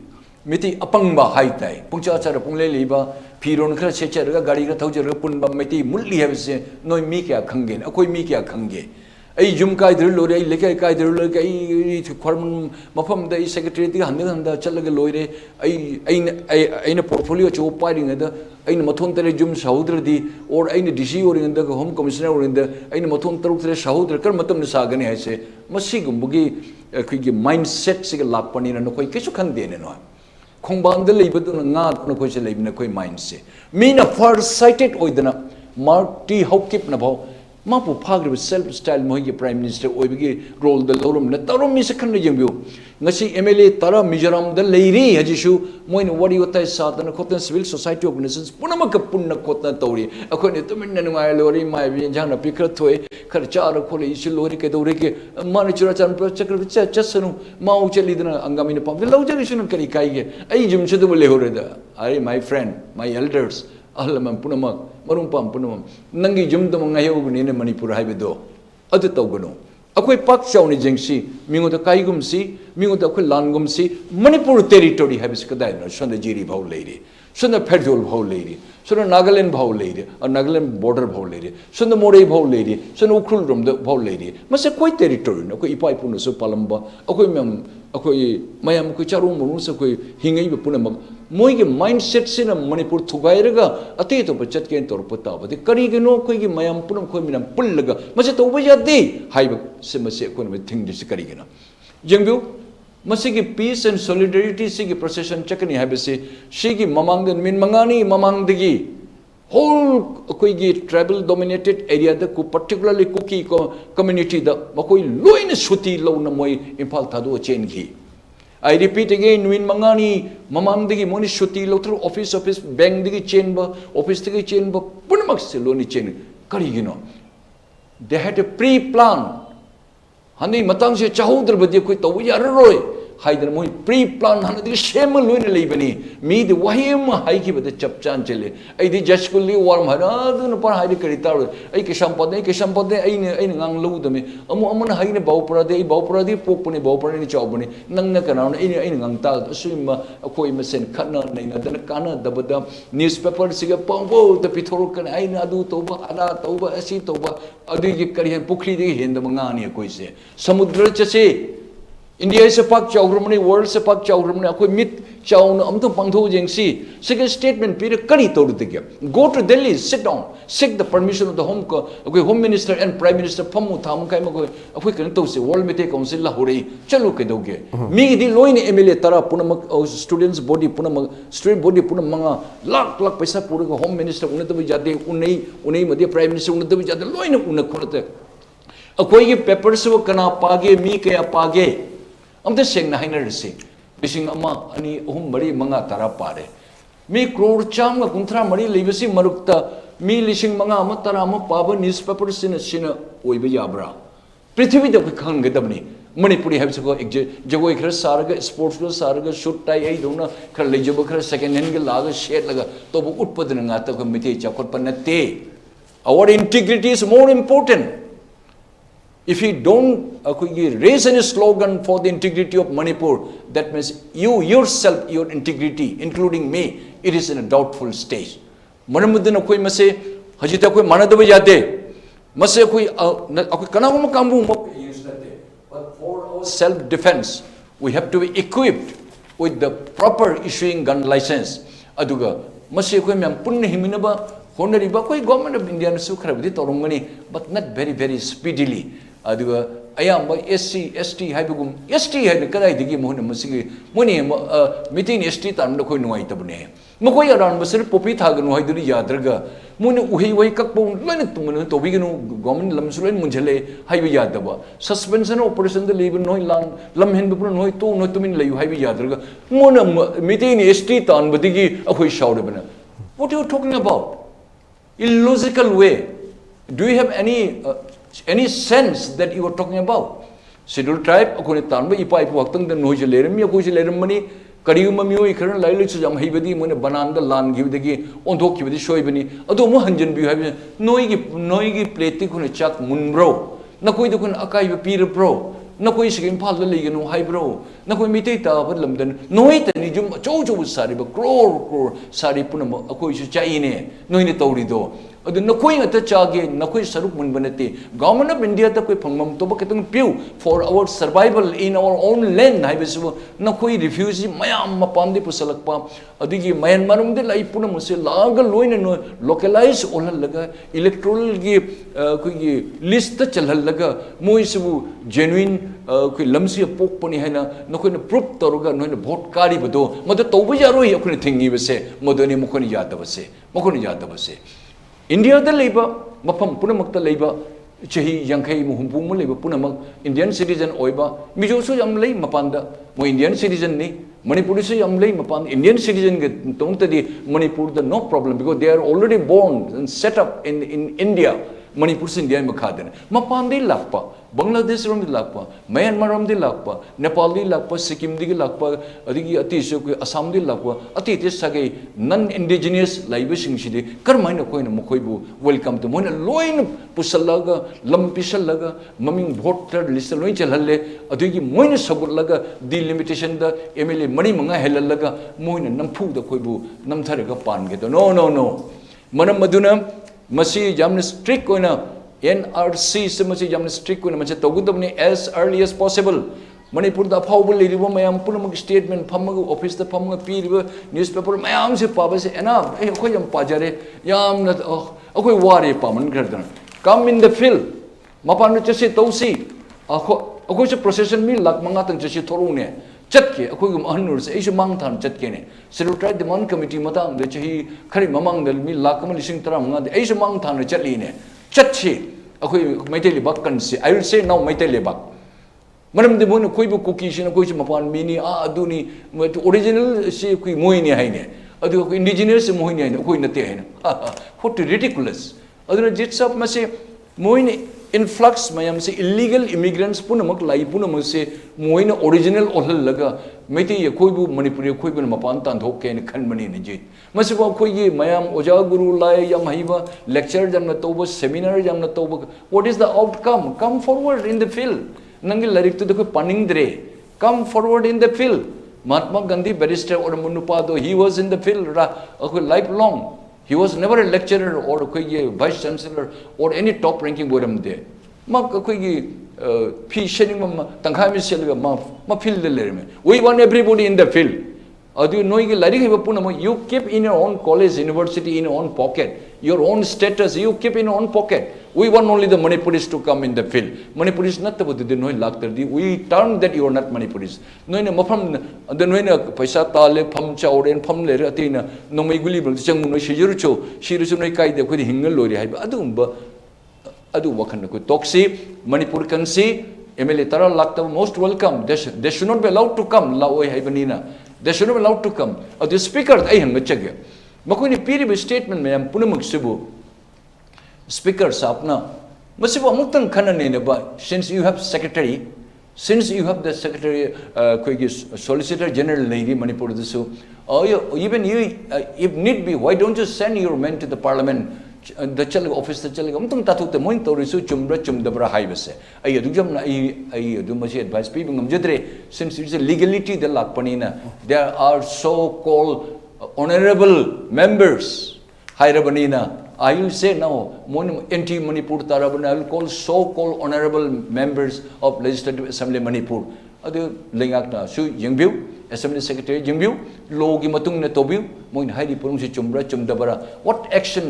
मिति अपंगबा हाइताई पुंचा चार पुंगले लीबा फिरोन खरा सेचरगा गाड़ी खरा थौजरगा पुनबा मिति मुल्ली हैबसे नोय मी क्या खंगे अखोय मी क्या खंगे आई जुम कायदर लोरे आई लेके कायदर लोरे आई खरमन मफम द सेक्रेटरी ति हंदा चलगा लोरे आई पोर्टफोलियो चो पारिंग द आई मथोन तरे जुम सहोदरदी और आई डीसी ओरिंग द होम कमिश्नर ओरिंग द आई मथोन तरुक तरे सहोदर कर मतम सागने हैसे मसी गुम्बगी अखिगे माइंडसेट से लापनी न कोई किछु खंदे ने नो खोंबांद लेबदुन nga न कोइ से लेबन कोइ माइंड से मीना फर साइटेड ओइदना मार्टी हौकिप न भाव मापु फाग्रिब सेल्फ स्टाइल मोहिगे प्राइम मिनिस्टर ओइबगी रोल द लोरम न तरोम मिस खन जेंबियो ngasi MLA tara Mizoram da leiri hajishu moin wari otai satana khotan civil society organizations punama ka punna khotna tawri akhoi ne tumin na ngai lori mai bi jang na pikra thoi kharcha ra khole isu lori ke dore ke man chura chan pro chakra chasanu mau chali dana angami ne pam lau jagi sunu kari kai ge ai jum chu du le hore da are my friend my elders ahlam punama marum pam punama nangi jum dum ngai ugni ne Manipur haibedo adu tawgano अखोई पाक चाउनी जेंगसी मिंगो the काइगुमसी मिंगो the अखोई लानगुमसी Manipur territory habeas कदाय न सोंद जीरी भाव लेरी सोंद federal भाव लेरी सोंद नागालैंड भाव लेरी और Nagaland border भाव लेरी सोंद मोरे भाव लेरी सोंद उखरुल रोम द भाव लेरी मसे कोई टेरिटोरी न कोई इपाई पुन सो पालंबा अखोई मम अखोई मयम कोई चारू मनु से कोई हिंगई पुन मग मोई के माइंडसेट से न मणिपुर थुगाइरगा अते तो बचत के तौर पता बदे करिगनो कोई के मयम पुनम कोई मिनम पुल्लगा मसे तो बजादे हाइब से मसे कोन में थिंग दिस करिगना जेंबियो मसे की पीस एंड सॉलिडरिटी से की प्रोसेशन चकनी हाइबसे शी की ममांग मिन मंगानी ममांग दगी होल कोई की ट्राइबल डोमिनेटेड एरिया द को पर्टिकुलरली कुकी को कम्युनिटी द मकोई लोइन सुती लो न मोई इंफाल थादो चेन की I repeat again, win mangani, mamang digi moni shuti lotru office bank digi chamber, office digi chamber, punamak siloni chain. Karigino. They had a pre-plan. Hani matang se chahudr badi koi to yaroi. Haider moi pre-plan hana digi shema loine leibani. Me the wahim haiki bade chapchan chele. Ai di jashkulli warm hara no par haide karita. Ai ke sampade ai ngang lu dame. Amu amana haine bauprade pokpuni bauprade ni chaubani. Nang na kana ai ngang ta asuma akoi masen khana naina dana kana dabada newspaper siga pambo the pithor kan ai na adu toba ala toba asi toba adu ye kari pukli de henda mangani akoi se samudra chase India is a pak chowgramani, world is a pak chowgramani, akoi mit chown amto pangtho jengsi. Second statement period kari todu digya. Go to Delhi, sit down, seek the permission of the home minister and prime minister. Pamu tham kai makoi akoi kan to se world mete council la hore. Chalo ke doge. Mi di loin MLA tara punamak students body punamak student body punamanga lak paisa pura ko home minister unat bi jate unai madhya prime minister unat bi jate loin unak khonate. Akoi ke papers wo kana page mi kaya page. Amta seng na hainer se bising ama ani ohum bari manga tara pare mi crore cham ga kunthra mari leibasi marukta mi lising manga ama tara ama paba newspaper sina oiba yabra prithvi da khang gadabni Manipuri have ko jagoi khara sarga sports ko sarga shoot tai ai dona khara lejaba khara second hand ge laga share laga to bu utpadana nga ta ko mite chakot panate our integrity is more important. If you don't raise any slogan for the integrity of Manipur, that means you yourself, your integrity, including me, it is in a doubtful stage. Manamudana koi mase hajita koi manadaba jate mase koi kanamama kambu but for our self defense we have to be equipped with the proper issuing gun license. Aduga mase koi myam punna himinaba honariba koi government of India na sukhrabdi torongani but not very speedily. Aduga ayamba SC ST haibugum ST haib kadai digi mohna masigi moni meeting ST tamda koi nuai tabne makoi aran basir popi thaganu haiduri yadraga moni uhi wai kakpo lane tumunu tobiganu government lamsulen munjale haibi yadaba suspension operation the leave noi lam hen bu noi to no tumin layu haibi yadraga mona meeting ST tan badigi akoi shaudabana. What are you talking about? Illogical way. Do you have any sense that you are talking about? Scheduled tribe, akone tanba ipa waktang the noise lerum, yakuji lerum money, Kariuma Mu, Karan Lilis, Hibadi, when a banana land give the gay, on talk with the shoybani, although Mohanjan be having noigi platic on a chuck moon bro, Nakoi Akai Peter Pro, Nakoi Shikin Pala Legan, high bro, नखोई मिते ताब लमदन नोई तनी जुम चौ चौ सारी क्रोर क्रोर सारी पुनम अखोई सु चाइने नोइने तौरिदो अदु नखोई अत चागे नखोई सरुक मुन बनते गवर्नमेंट ऑफ इंडिया त कोई फंगमम तो बकतंग प्यू for our survival in our own land हाइबसु नखोई रिफ्यूजी मयाम मपांदे पुसलकपा अदिगी म्यांमार में लाई पुनम से लाग लोइन नो लोकलाइज ओल लगा इलेक्टोरल की कोई लिस्ट चलहल लगा मोइसबु जेन्युइन कोई लमसी पोकपनी है ना नखोई ने प्रूफ तौरगा नोइन वोट कारी बदो मद तौब यारोई अखोई थिंगी बसे मदनी मखोनी यादबसे इंडिया द लेबा मफम पुनमक त लेबा चही यांखई मुहुमपु म लेबा पुनमक इंडियन सिटीजन ओइबा मिजोसु यम लेई मपांदा मो इंडियन सिटीजन नि मणिपुर से यम लेई मपान इंडियन सिटीजन के तोंतदी मणिपुर द no problem because they are already born and set up in India Manipur से इंडिया में खादन मपान दे लाकपा बांग्लादेश रोम दे लाकपा म्यांमार रोम दे लाकपा नेपाल दे लाकपा सिक्किम दे लाकपा अदिगी अतिसु को असम दे लाकपा अतिते सगे नन इंडिजिनियस लाइबसिंग सिदि करमाइन कोइन मखोइबु वेलकम टू मोइन लोइन पुसलगा लम पिसलगा ममिंग वोटर लिस्ट लोइन चलहल्ले अदिगी मोइन सगुलगा डिलिमिटेशन द एमएलए मणि मंगा हेललगा मोइन नमफु द कोइबु नमथरगा पानगे तो नो मनम मदुना मसी जामन स्ट्रिक्ट कोइना NRC से मसी जामन स्ट्रिक्ट कोइना मचे तगुदबने as early as possible Manipur द फाउबल लेरिबो मयाम पुनमक स्टेटमेंट फमग ऑफिस द फमग पीरिबो न्यूज़पेपर मयाम से पाबसे एना अखोय यम पाजरे याम न अखोय वारे पामन करदन कम इन द फील्ड मपान चसे तौसी अखोय से प्रोसेशन मी लाख मंगा तन चसे थोरुने चटके अखोय गुम अहनुर से ऐसे मांग थान चटके ने सेक्रेटरी डिमांड कमिटी मतांग दे चही खरी ममांग दल मी लाख म लिसिंग तरा मंगा दे ऐसे मांग थान चटली ने चटसे अखोय मैतेली बक कन से आई विल से नाउ मैतेली बक मरम दे मोन कोई बु कुकी सिन कोई मपान मिनी आ अदुनी ओरिजिनल से कोई मोइने हाइने अदु इंडिजिनियस से मोइने हाइने कोई नते हाइने व्हाट रिडिकुलस अदु जिट्स ऑफ मसे मोइने इनफ्लक्स मयम से इलीगल इमिग्रेंट्स पुनमक लाई पुनमक से मोइने ओरिजिनल ओहल लगा मेते ये कोई बु मणिपुरी कोई बु मपान तान धोक के खन मनी ने जी मसे बा कोई ये मयम ओजा गुरु लाय यम हइबा लेक्चर जम न तोब सेमिनार जम न तोब what is the outcome come forward in the field नंगे लाइक तो देखो पनिंग द्रे come forward in the field Mahatma Gandhi barrister और मुनुपा दो he was in the field life long he was never a lecturer or a vice chancellor or any top ranking board there ma koi phi shening ma tangkhai mi selga ma field le me we want everybody in the field adu noi ge lari he puna you keep in your own college university in your own pocket your own status you keep in your own pocket we want only the Manipuris to come in the field Manipuris not about the noi lak tardi we turn that you are not Manipuris noi na mafam the noi na paisa tale pham chauren pham le atina nomai guli bang chang noi shiru cho noi kai de khoi hingal lori hai adu wakhan ko toksi Manipur kan si MLA tara lakta most welcome they should not be allowed to come la oi hai banina they should not be allowed to come the speaker ai hang chage makoi ni piri statement me am punamuk sibu speaker sapna masibu amutang khanane ne ba since you have secretary since you have the secretary koi solicitor general lady Manipur so even you if need be why don't you send your men to the parliament the chalega office the chalega amutang tatu te moin torisu chumra chumdabra haibase ai adu jamna ai adu masi advice pe ngam jedre since it is a legality the lakpanina there are so called honorable members hairabanina I will say now anti Manipur tarabana I will call so called honorable members of Legislative Assembly Manipur adu lengakna su yengbiu Assembly Secretary yengbiu law gi matung na tobiu moin hairi purung si chumra chumdabara what action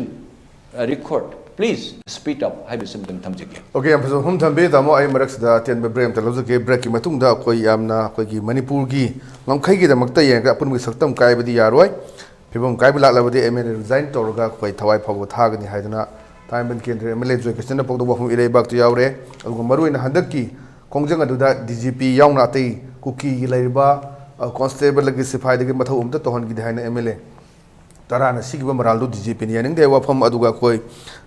record please speed up hai bisem dam thamjike okay am hum thambe damo ai marak da ten be brem talo ke break ki matung da koi yamna koi gi Manipur gi ngamkhai gi da makta yang apun gi saktam kai badi yaroi फिबम काइबला लबदे MLA resign तोरगा कोई थवाई फबो थागनी हाइदना time बन केंद्र MLA जोय question पगदो बफम इरे बाक तो यावरे अगु मरुइन हंदक की कोंजंग अदुदा डीजीपी यावना तै कुकी लैबा कांस्टेबल लगी सिपाही दगे मथौ उमता तोहन की हाइना एमएलए तराना सिगिबा मरालदो डीजीपी नि यानिंग दे वफम अदुगा कोई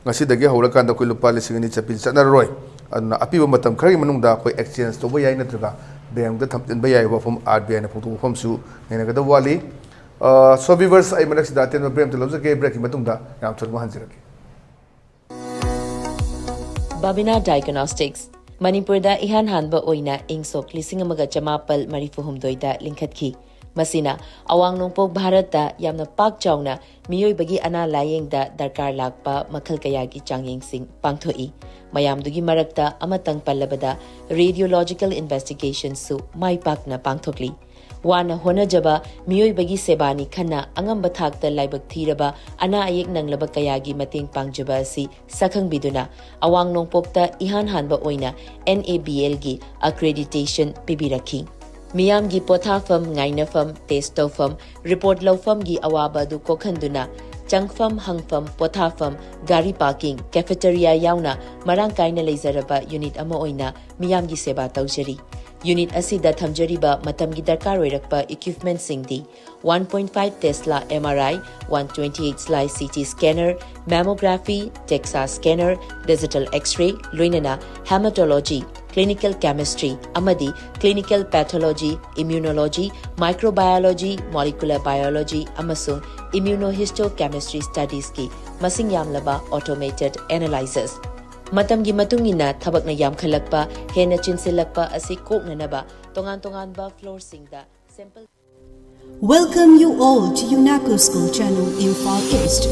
ngasi dage hawra kan da koi lupa lising ni chapil chana roi adna apiba matam khari manung da koi exchange to bayai natraga bank da thamtin bayai wafam RBI na photo wafam su nena ga da wali so viewers I manak si daten prem to lobza ke break matung da yam chur mahan jirake Babina Diagnostics Manipurda ihan hanba oina ingsok 1956 linkhatki. Masina awang nongpok Bharatda yamna pak chawna miyoibagi ana layengda darkar lakpa makhal kayagi changyengsing pangthoi. Mayamdugi marakta amatang pallabada radiological investigation su mai pakna pangthokli. Wana honajaba miyoibagi sebani khana angamba thakta laibak thiraba ana ayek nanglaba kayagi mating pangjaba asi sakhang biduna awang nongpokta ihan hanba oina NABL gi accreditation pibirakhi. Miyam gi pothafam ngainafam testofam report lawfam gi awaba du kokhanduna changfam hangfam pothafam gari parking cafeteria yauna marang kaina leizaraba unit ama oina miyam gi seba tawjari. Unit asida thamjariba matamgi darkar oirakpa equipment singdi 1.5 Tesla MRI, 128 slice CT scanner, mammography, DEXA scanner, digital X-ray, loinana hematology, clinical chemistry, amadi clinical pathology, immunology, microbiology, molecular biology, amasung immunohistochemistry studies ki masing yamlaba automated analyzers. Matamgi matungina thabak na yam khalakpa hena chinsilakpa asi koknanaba tongan ba floor singda sample. Welcome you all to UNACO School Channel Imphal East,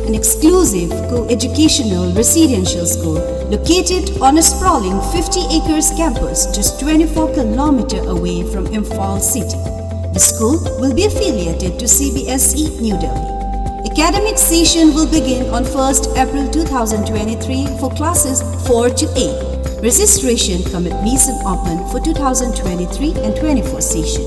an exclusive co-educational residential school located on a sprawling 50 acres campus just 24 km away from Imphal city. The school will be affiliated to CBSE New Delhi. Academic session will begin on 1st April 2023 for classes 4 to 8. Registration commit Meeson open for 2023 and 24 session.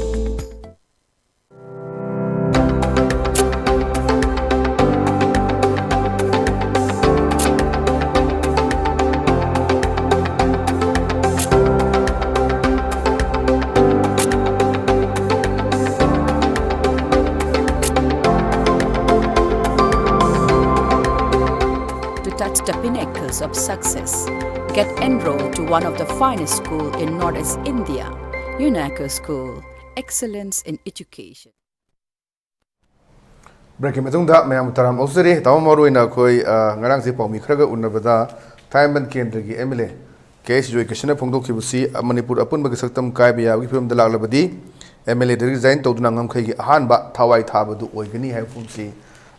Touch the pinnacles of success. Get enrolled to one of the finest schools in Northeast India, UNACO School. Excellence in Education. Breaking matungda mayam taram osiri taw maruina khoi ngarang si pawmi khraga unnabada Thailand kendra gi MLA case joy kishna phongdok kibusi Manipur apun bagi saktam kai biya gi film dalak labadi MLA de resign tawduna ngam khai gi ahan ba thawai thabadu oigani hai phumsi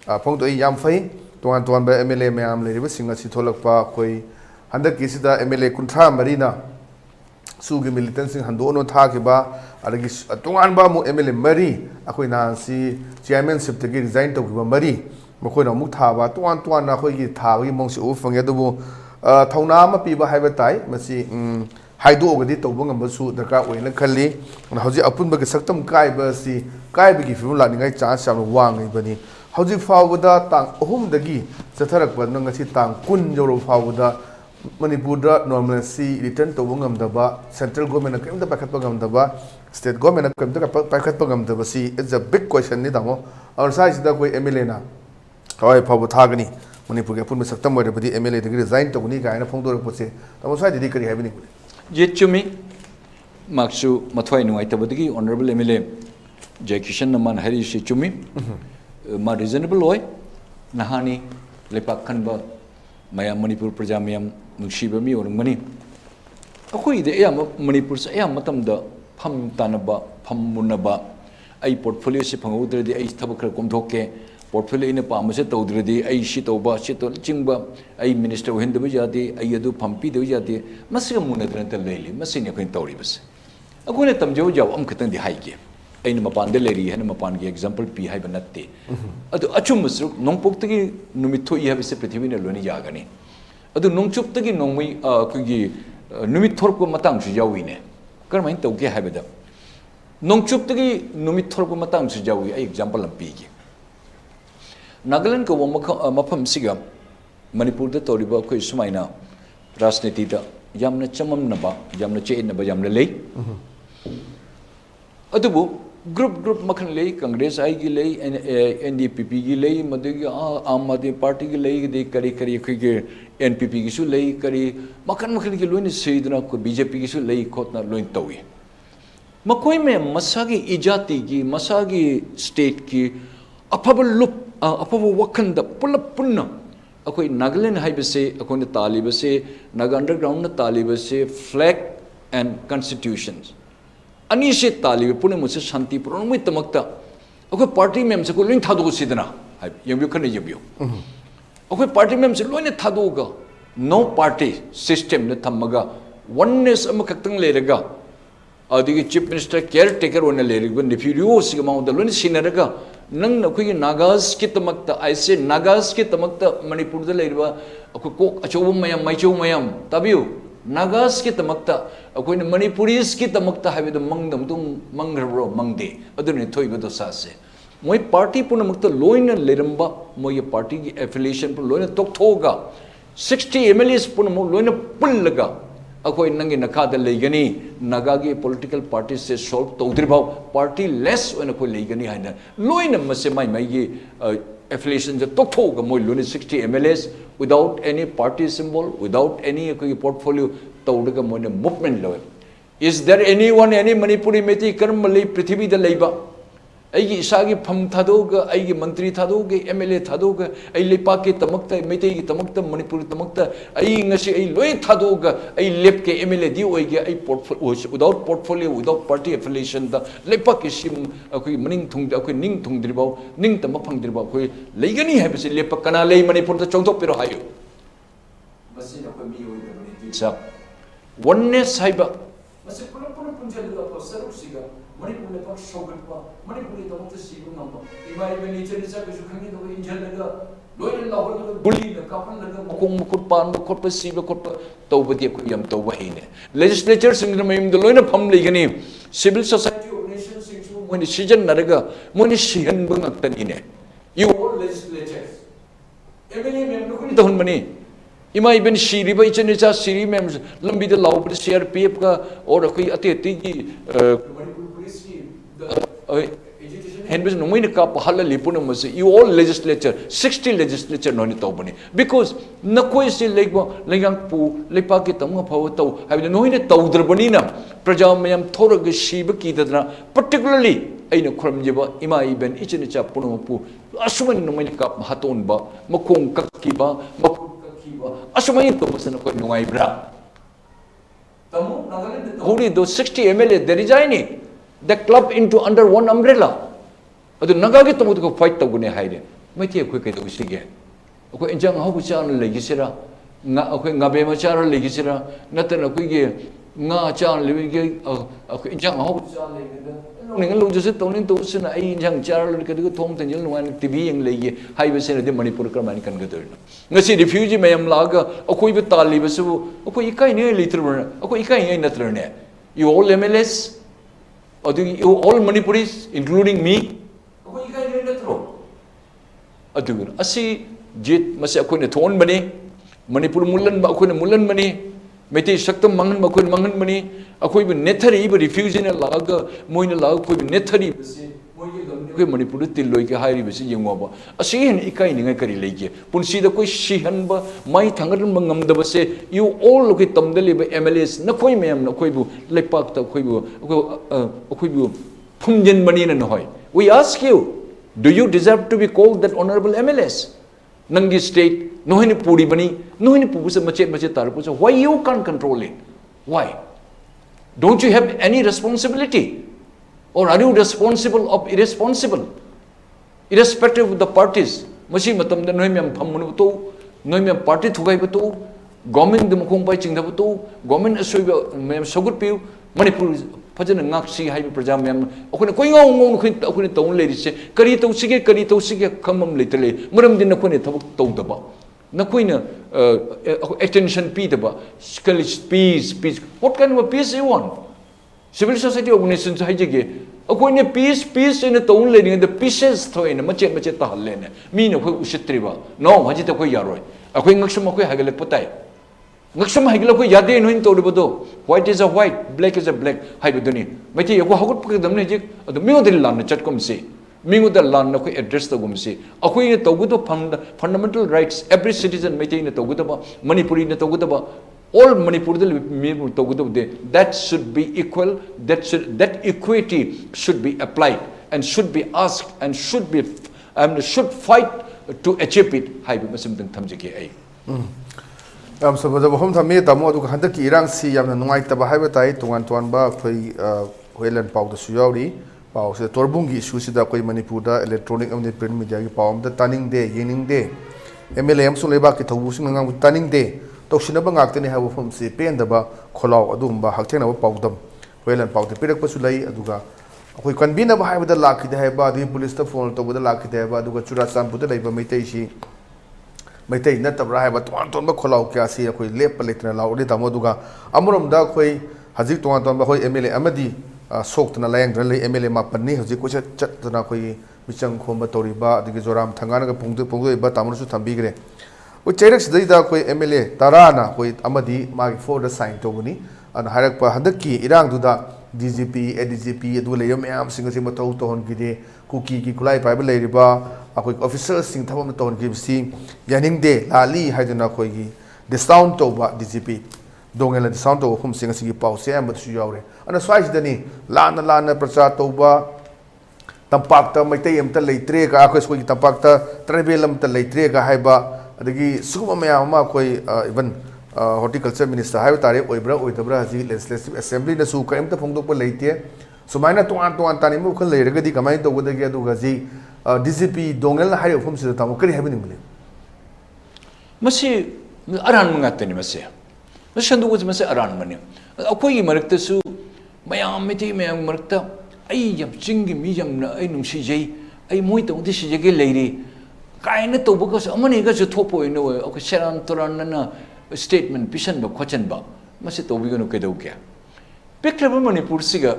phongdoi yam fai tuan tuan ba MLA mayam le singa si tholakpa khoi handak kisida MLA kuntha marina sugi militant sing handono tha ke ba adagi tuan ba mu MLA mari akhoi na si chairmanship te gi resign to ba mari mkhoi na mu tha ba tuan tuan na khoi gi tha gi mong si u phangya dubu thauna ma pi ba haiba tai masi haido ogadi tawba ngam su darka oina khalli hauji apun ba gi saktam kai ba si kai ba gi film la ningai chance sam wangai bani hauji fawda tang ohum dagi chatharak ba nang si tang kun joro fawda Manipur da normalcy return to ngam da ba central government kam da pakhat ngam da ba state government kam da pakhat ngam da ba si it's a big question ni damo our size da koi MLA na hoi phabu thagani Manipur ke pun saktam wa badi MLA de resign to ni ga na phongdo ro pose damo sai di kari habini je chumi maksu mathwai nuai tabadigi honorable MLA Jaikishan naman hari shi chumi ma reasonable hoy nahani lepak khanba mayam Manipur praja mayam nungsiba mi orungmani akhoi de ya Manipur sa ya matam da pham tanaba pham munaba ai portfolio se phangudredi ai thabakra komthokke portfolio ina pamase tawdredi ai shi tawba shi to chingba ai minister hendaba jati ai adu phampi de jati masiga munadran ta leili masini khoin tawri bas agone tamjau jaw am khatang di haige aina mapan de leri hena mapan gi example pi hai banatte adu achum masru nongpok tagi numitho i have se prithvi ne loni jagani adu nongchup tagi nongmai kugi numit thor ko matang su jawi ne karmain tawge hai bada nongchup tagi numit thor ko matang su jawi ai example am pi gi Nagaland ko mafam siga Manipur da toriba ko sumaina rajniti da yamna chamam naba yamna che naba yamna lei adubu group makhan lei Congress ai gi lei NDPP gi lei madigi Aam Aadmi Party gi lei de kari khige NPP gi su lei kari makhan gi loin seidna ko BJP gi su lei khotna loin tawi makoi me masagi ijati gi masagi state ki afaba lup afaba wakanda pulap punna अखोई नागालैंड हाइबसे अखोने तालिबसे Naga underground न तालिबसे flag and constitutions अनि से तालिब पुने मुसे शांति पुरनमय तमक्ता अखोई party ma'am से को लोइन थादो सिदना हाइब यंबियो खने यंबियो अखोई पार्टी मेम से लोइन थादोगा नो पार्टी सिस्टम ने थमगा वननेस अम खक्तंग लेरगा अदिगे चीफ मिनिस्टर केयर टेकर ओने लेरिगो निफ्यूरियो सिगमाउंड लोइन सिनरगा नंग नखोई नागास की तमक्ता ऐसे नागास की तमक्ता मणिपुर द लेरिबा अखो को अचोबम मयम मैचो मयम तबियो नागास की तमक्ता अखोई मणिपुरीस की तमक्ता हाइबे द मंगदम तुम मंगरब्रो मंगदे अदुने थोइबो द सासे मोय पार्टी पुनमक्ता लोइन लेरंबा मोय पार्टी की एफिलिएशन पुन लोइन तोक्थोगा 60 MLAs पुनमो लोइन पुल्लगा अखोई नंगे नखाद लेगनी नागागी पॉलिटिकल पार्टी से सॉल्व तौद्रिबाव पार्टी लेस ओन को लेगनी हाइना लोइन मसे माइ माइ एफिलिएशन जो तोक्थोगा मोय लोइन 60 MLAs without any party symbol without any portfolio तौडगा मोने मूवमेंट लो is there anyone any Manipuri meti कर्मले पृथ्वी द लेबा अगी इसागी फम थादोगा अगी मंत्री थादोगे MLA थादोगा अई लेपा के तमक्ता मेते की तमक्ता मणिपुर तमक्ता अई ngasi अई लोय थादोगा अई लेप के MLA दी ओइगे अई portfolio without portfolio without party affiliation the Lepa के सिम अखोई मनिंग थुंग अखोई निंग थुंगद्रिबाव निंग तम फंगद्रिबाव अखोई लेगनी हैबसे लेपा कना ले मणिपुर द चौथो पिरो हायो मसी अखोई मी ओइदबनी सब वननेस हाइबा मसे पुन पुन पुंजलगा पसरुक सिगा मणिपुर में पक्ष शोगरपा मणिपुर तो मत सीबो नंबा इमाई में नीचे नीचे कुछ खंगे तो इंजन लगा लोइन लाहौल लगा गुली न कापन लगा मकोंग मकुट पान मकुट पर सीबो कोट तौबदी को यम तौबा हिने लेजिस्लेचर सिंग में द लोइन फम लेगनी सिविल सोसाइटी ऑर्गेनाइजेशन सिंग मोनि सीजन नरगा मोनि सिहन बंगतनीने यू ऑल लेजिस्लेचर्स एमएलए में नुकुन तो हनमनी इमा इबन सीरी बाई चने चा सीरी में लंबी द लाउ पर CRPF का और कोई अति अति की Henbis no moine ka pahala lipuna mase you all legislature 60 legislature no ni tawbani because na koi se legba lengang pu lepa ki tamga phaw taw habi no ni tawdrbani na praja mayam thorag shiba ki dadna particularly aina khram jiba ima iben ichini cha puno pu asuman no moine ka haton ba makong kakki ba makong kakki ba asumai to masana ko nuai bra tamu nagaland hori do 60 MLA they resigning the club into under one umbrella adu nagagi to ko fight to gune haide mai tie khoi kai do sige ko enjang ha bu cha na legi sira nga ko nga be ma cha ra legi sira natana ko ge nga cha le ge ko enjang ha bu cha le ge da ning lo ju se to ning to sina ai enjang cha ra le ke do thong ten jil nuan TV yang le ge hai be se de Manipur ka mani kan ga do nga si refugee mayam la ga ko be tali be su ko ikai ne liter ko ikai ne natler ne you all MLS or you all Manipuris including me अदुगन असि जित मसे अखोने थोन बने मणिपुर मुलन बा अखोने मुलन बने मेते सक्तम मंगन मखोन मंगन बने अखोई बे नेथरी बे रिफ्यूजी ने लाग मोइने लाग कोई बे नेथरी बसे मोइगे गमने कोई मणिपुर तिलोय के हारी बसे यंगवा असि हन इकाई निंगे करी लेगे पुनसी द कोई सिहन बा माई थांगरन मंगम द बसे यू ऑल लोके तमदले बे MLAs नखोई मेम नखोई बु लेपाक त अखोई बु फुंजन बनी न होय we ask you do you deserve to be called that honorable MLS nangi state nohini puri bani nohini pubu se mache tarpu so why you can't control it why don't you have any responsibility or are you responsible of irresponsible irrespective of the parties machi matam da nohim yam phammun to nohim yam party thugai to government de mkhong pai chingda to government asoi mem sogut piu Manipur फजन नाक्सी हाई प्रजा मैम अखोने कोई ngong ngong अखोने तौन लेरिसे करी तौसिगे खमम लेतले मरम दिन अखोने थबक तौदबा नखोइना attention पीदबा peace what kind of a peace you want civil society organization हाइजेगे अखोने peace इन तौन लेरिंग द pieces थोइना मचे तहलेने मीन अखो उसित्रिबा नो हजि त कोई यारोय अखोइ ngksम अखोइ हागले पताय ngksam haigla ko yade noin to ribodo white is a white black is a black haibuduni meti ko hagut pagdam ne jik adu mingo dil lan chat kom se mingo dal lan ko address to gum se akoi ne to gudo fundamental rights every citizen meti ne to gudo ba Manipuri ne to gudo ba all Manipur dil me to gudo de that should be equal that equity should be applied and should be asked and should fight to achieve it haibu masum tang thamjake ai am sabada bahum thami tamo du handa ki irang si yamna nungai taba haiba tai tungan tuan ba khoi hoilan pau da su yauri pau se torbungi issue sida koi Manipur da electronic and print media gi pau am da taning de yening de MLA am su leba ki thobu sing ngang taning de toksina ba ngak tani habu phum si pen da ba kholaw adum ba hakthena ba pau dam hoilan pau te pirak pa su lai aduga koi convener ba haiba da lakhi de haiba di police ta phone to ba da lakhi de haiba aduga chura sampu da laiba maitai si maitai na tabra haiba ton ton ba kholaw kya si koi lep letna law de tamo duga amuram da koi hajik ton ton ba koi MLA amadi soktna layang dran lei MLA ma panni hajik ko chatna koi michang khomba tori ba digi joram thangana ga pungdu ba tamur su thambi gre o cherex dai da koi MLA tarana koi amadi ma for the sign to buni an harak pa handaki irang du da DGP ADGP adu le yam am singa sing matau to hon gide kuki ki kulai pa ba le riba akoi officers sing thabam to hon gi si yaning de lali haiduna koi gi discount to ba DGP dongela discount to hum singa sigi pau se am su yaure ana swai dani lana pracha to ba tampak ta maitai am ta leitre ka akoi soi tampak ta tribal am ta leitre ka haiba adagi suguma maya ma koi even horticulture minister hai tare oibra oidabra ji legislative assembly na su kaim ta phongdok pa leite sumaina tuan tani mu khol leiraga di kamai to godagi adu gaji DGP dongel hai phum si ta mo kari habini mule masi aran mangatani masi masandu go masi aran mani akoi gi marakta su mayam meti mayam marakta ai yam chingi mi yam na ai nungsi jai ai moi tong di si jage leiri kaina to bu ko amani ga ju thopo ino ok seran toran na statement pisan ba question ba masi to bi go no kedau kya pikraba Manipur siga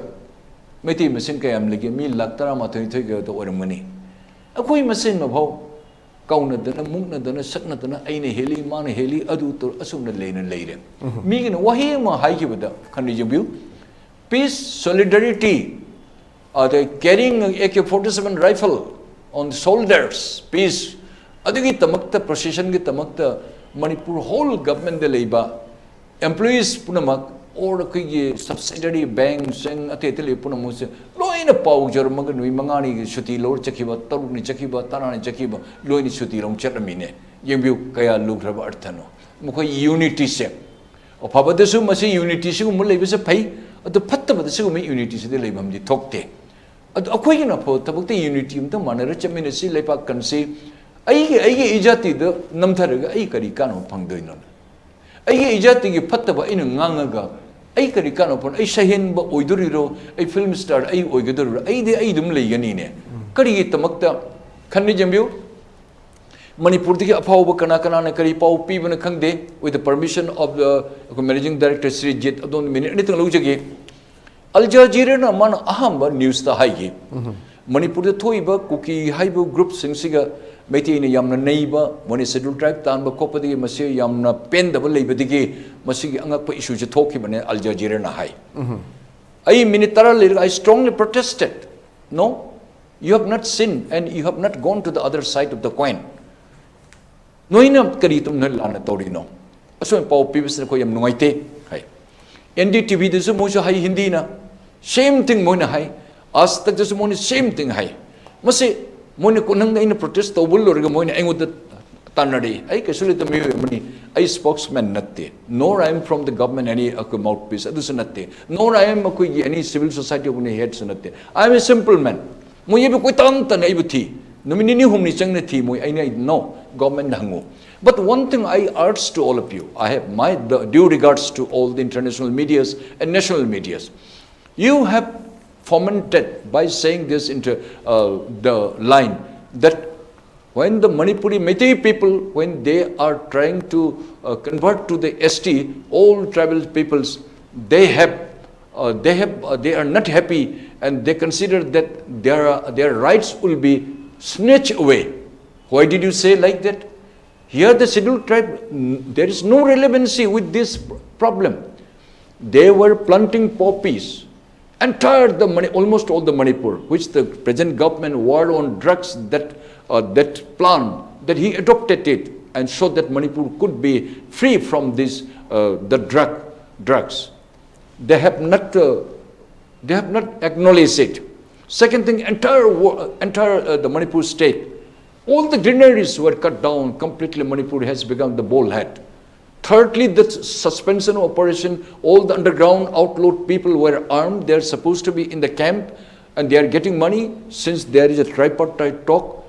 meti masin kayam legi mi laktara ma thoi thoi ga to oramani akoi masin ma bhau kauna dana mukna dana sakna dana aina heli mana heli adu to asumna leina leire mi gina wahi ma hai ki bada khandi jubiu peace solidarity they carrying AK-47 rifle on the shoulders peace adigi tamakta procession gi tamakta Manipur whole government de leiba employees punamak or ki subsidiary banks and atetele punamus loina pau jormag nui mangani shuti lor chakiba taruni chakiba tarani chakiba loini shuti long chatmine yembu kaya lugraba arthano mukoi unity se ophabadesu masi unity se mul leiba se phai adu phattabada se me unity se de leibam di thokte adu akoi na pho tabukte unity umta manara chamine si leipa kansi ai ijati da namtharaga ai kari kano phangdoino ai ijati gi phattaba ina ngangaga ai kari kano pon ai sahen ba oiduriro ai film star ai oigadur ai de ai dum leigani ne kari gi tamakta khanni jambiu Manipur digi apau ba kana na kari pau pi bana khangde with the permission of the managing director Sri Jit adon minute anything lojage Al Jazeera na man ahamba news ta haigi Manipur de thoiba kuki haibu group singsiga meti ne yamna neiba moni schedule tribe tan ba kopadi mase yamna pen da leiba dige masi angak pa issue je thoki bane Al Jazeera na hai ai minitara I strongly protested no you have not sinned and you have not gone to the other side of the coin noina kari tum na lana torino aso pau pibis ko yam nuaite hai NDTV de so mo hai hindi na same thing mo na hai as tak just mo same thing hai masi mo ne ko nang na protest to bul lor ga mo ne aingo da tanari ai ka suli to me mani ai spokesman natte nor I am from the government any mouthpiece adu sanatte nor I am ko any civil society ko ne head sanatte I am a simple man mo ye ko tan tan ai buthi nomini ni humni chang na thi mo ai no government hango but one thing I urge to all of you I have my due regards to all the international medias and national medias you have fomented by saying this into the line that when the Manipuri Meitei people, when they are trying to convert to the ST, all tribal peoples, they are not happy and they consider that their rights will be snatched away. Why did you say like that? Here the scheduled tribe, there is no relevancy with this problem. They were planting poppies. Entire almost all the Manipur, which the present government war on drugs, that plan, that he adopted it and so that Manipur could be free from this drugs. They have not acknowledged it. Second thing, entire the Manipur state, All the granaries were cut down completely. Manipur has become the bullhead. Thirdly, the suspension operation, all the underground outlawed people were armed. They are supposed to be in the camp and they are getting money since there is a tripartite talk.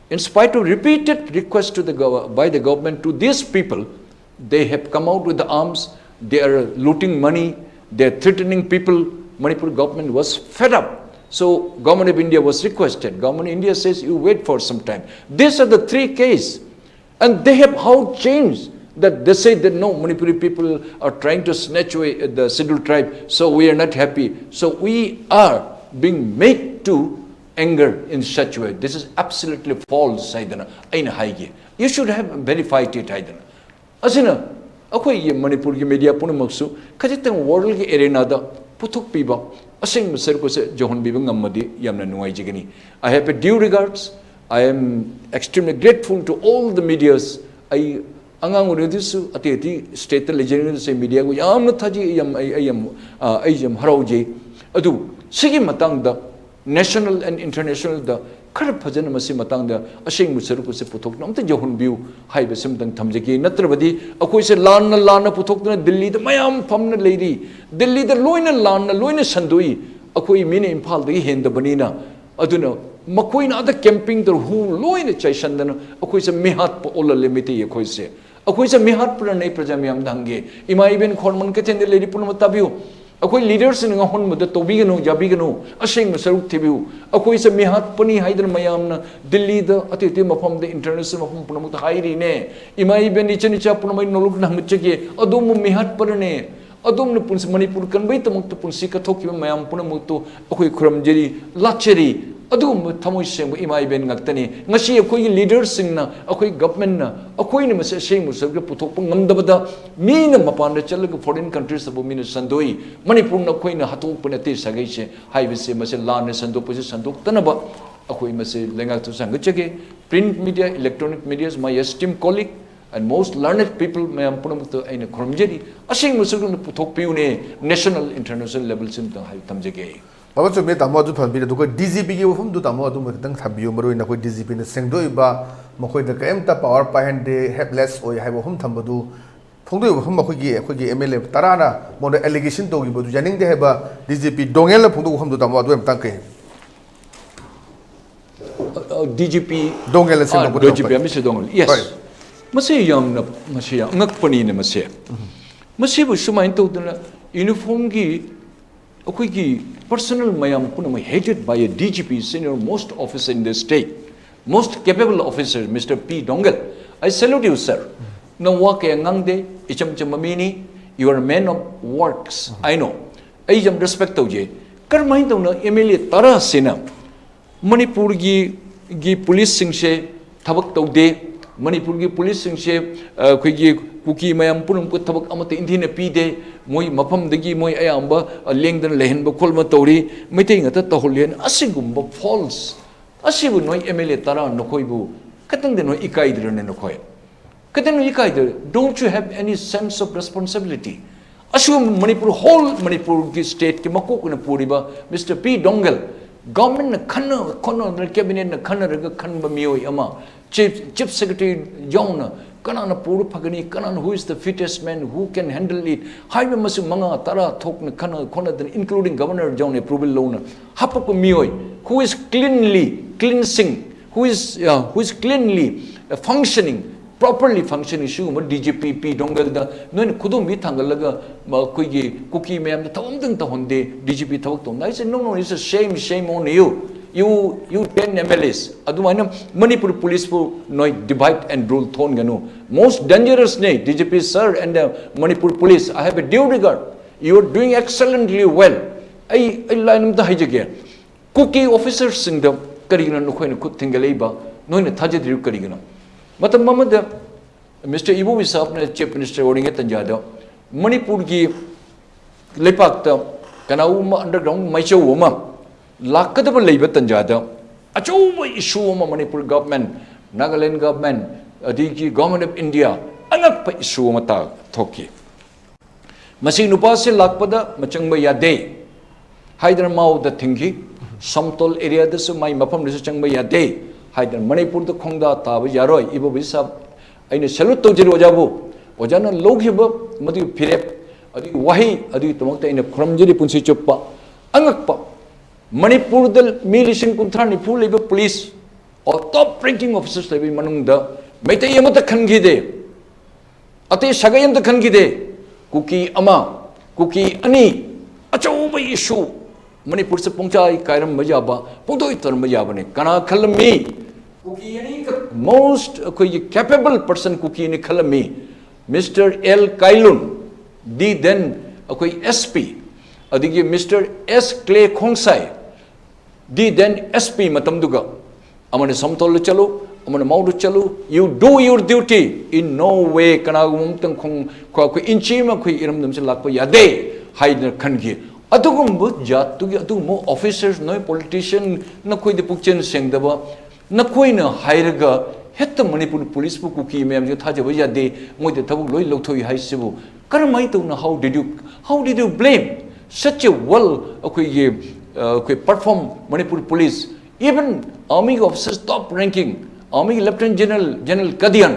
In spite of repeated requests to by the government to these people, they have come out with the arms. They are looting money. They are threatening people. Manipur government was fed up. So government of India was requested. Government of India says you wait for some time. These are the three cases. And they have how changed that they say that no, Manipuri people are trying to snatch away the scheduled tribe. So we are not happy. So we are being made to anger in such a way. This is absolutely false. You should have verified it. Asina, akoi Manipur ki media punamaksu kajitang world ki arena da puthuk piba asing masar ko se johon bibang amadi yamna nuai jigani. I have a due regards. I am extremely grateful to all the medias. I angang uredisu ati state legendary se media ko yamna thaji yam harauji adu sigi matang da national and international da khar phajana masi matang da asing musar ko se puthok nam ta johon biu hai besam tang thamjagi natrabadi akoi se lana puthok na Delhi da mayam phamna leiri Delhi da loina lana loina sandui akoi mine imphal da hen da banina aduna makoi na da camping da hu loina chai sandana akoi se mihat po ola lemiti akoi se mihat pra nei prajamyam dange imai ben khorman ke chende leiri punma tabiu akoi leaders in ngahon mud tobigano jabigano asing masaruk thibiu akoi se mihat pani haidan mayamna Delhi da atiti mafam da international mafam punamuk hairi ne imai ben nicha punamai noluk na mutchege adum mihat parane adum na puns Manipur kan bai tamuk to punsi ka thoki mayam punamuk to akoi khuramjeri lacheri adum thamoi seng imai ben ngaktani ngasi akoi leaders singna akoi government na akoi ne mase seng musab ke puthok ngamdabada mi na mapan da chalag foreign countries abu min sandoi Manipur na koi na hatok panate sagai se haibe se mase lan ne sandok pose sandok tanaba akoi mase lenga to sangchege print media electronic media is my esteemed colleague and most learned people may am punam to aina khormjeri asing musab na puthok piune national international levels in the hai tamjege Baba chumi tamo du phambi du ko DGP ki wofum du tamo du matang thambiyo maroi na ko DGP ne sengdoi ba makoi da kaem ta power pahen de helpless oi hai wofum thambadu phongdoi wofum makoi gi MLA tarana mon allegation to gi bodu janing de ba DGP dongel la phongdu wofum du tamo du em tang ke DGP dongel la sengdo bodu DGP Mr. Dongel yes mase yang na mase ngak pani ne mase bu sumain to na uniform gi akoi gi personal mayam punamai headed by a DGP, senior most officer in the state, most capable officer, Mr. P. Dongel. I salute you, sir. No wake ngangde, icham chamamini, you are a man of works. I know. I jam respect to je. Karmain to na MLA tara sina. Manipur gi police sing she thabak to de. Manipur gi police sing she kuki mayam punam ko thabak amate indina pi de moi mafam dagi moi ayamba lengdan lehen ba kolma tori meeting ata tohlen asigumba false asibu noi MLA tara nokoi bu katang de noi ikai dir ne nokoi katang noi ikai dir don't you have any sense of responsibility asum Manipur whole Manipur ki state ki makok na puriba Mr. P. Dongel government na khana cabinet na khana raga khanba mioi ama chief secretary yona kanana puru phagani kanan who is the fittest man who can handle it haibe masu manga tara thokna khana khona including governor john approval lona hapaku mioi who is cleanly cleansing who is cleanly functioning properly functioning shu DGP P Dongel da non khudum bi thangalaga koi gi cookie ma'am da tawamdang ta honde DGP thawak to I said no it's a shame on you 10 MLAs adumaina Manipur police for noi divide and rule thon ganu most dangerous ne DGP sir and the Manipur police I have a due regard you are doing excellently well I line the hijage cookie officers sing the karigana no khoina khut thingaleba noina thajadri karigana matam mamada Mr. Ibu Visap ne chief minister ording at Tanjada Manipur gi lepak ta kanau underground maicho woma lakadaba leiba tanjada achoba issue ma Manipur government Nagaland government adigi government of India anak pa issue mata thoki masi nupa se lakpada machangba yade Hyderabad the thingi samtol area da su mai mapam da changba yade हाइदन मणिपुर द खोंगदा ताब यारोय इबो बिसाब अइने salute तौजरी ओजाबु ओजाना लोगिब मदि फिरेप अदि वही अदि तमकते अइने खुरमजरी पुंसी चुप्पा अंगकपा मणिपुर द मी लिसिंग कुंथ्रा निफु लेब पुलिस और टॉप रैंकिंग ऑफिसर्स लेब मनुंग द मैते यमत खनगिदे अते सगयम त खनगिदे कुकी अमा कुकी अनि अचौब इशू मणिपुर से पोंचाई कायरम मजाबा पोंदोई तर मजाबने कना खलमी कुकी अनि मोस्ट कोई कैपेबल पर्सन कुकी ने खलमी मिस्टर एल काइलुन दी देन कोई एसपी अदिगे मिस्टर एस क्ले खोंगसाई दी देन एसपी मतमदुगा अमने समतोल चलो अमने माउडु चलो you do your duty in no way कना गुमतंग खोंग कोई इंची में कोई इरम दम से लाख यादे हाइदर खनगी अदुगुम जातुगी अदुगुम ऑफिसर्स नो पॉलिटिशियन न कोई दे पुक्चन सेंगदबा न कोई न हाइरगा हेत मणिपुर पुलिस बु कुकी मैम जो थाजब यादे मोइदे थबुक लोई लौथोई हाइसिबु करमाई तो न how did you blame such a well कोई perform Manipur police even army officers top ranking army lieutenant general kadian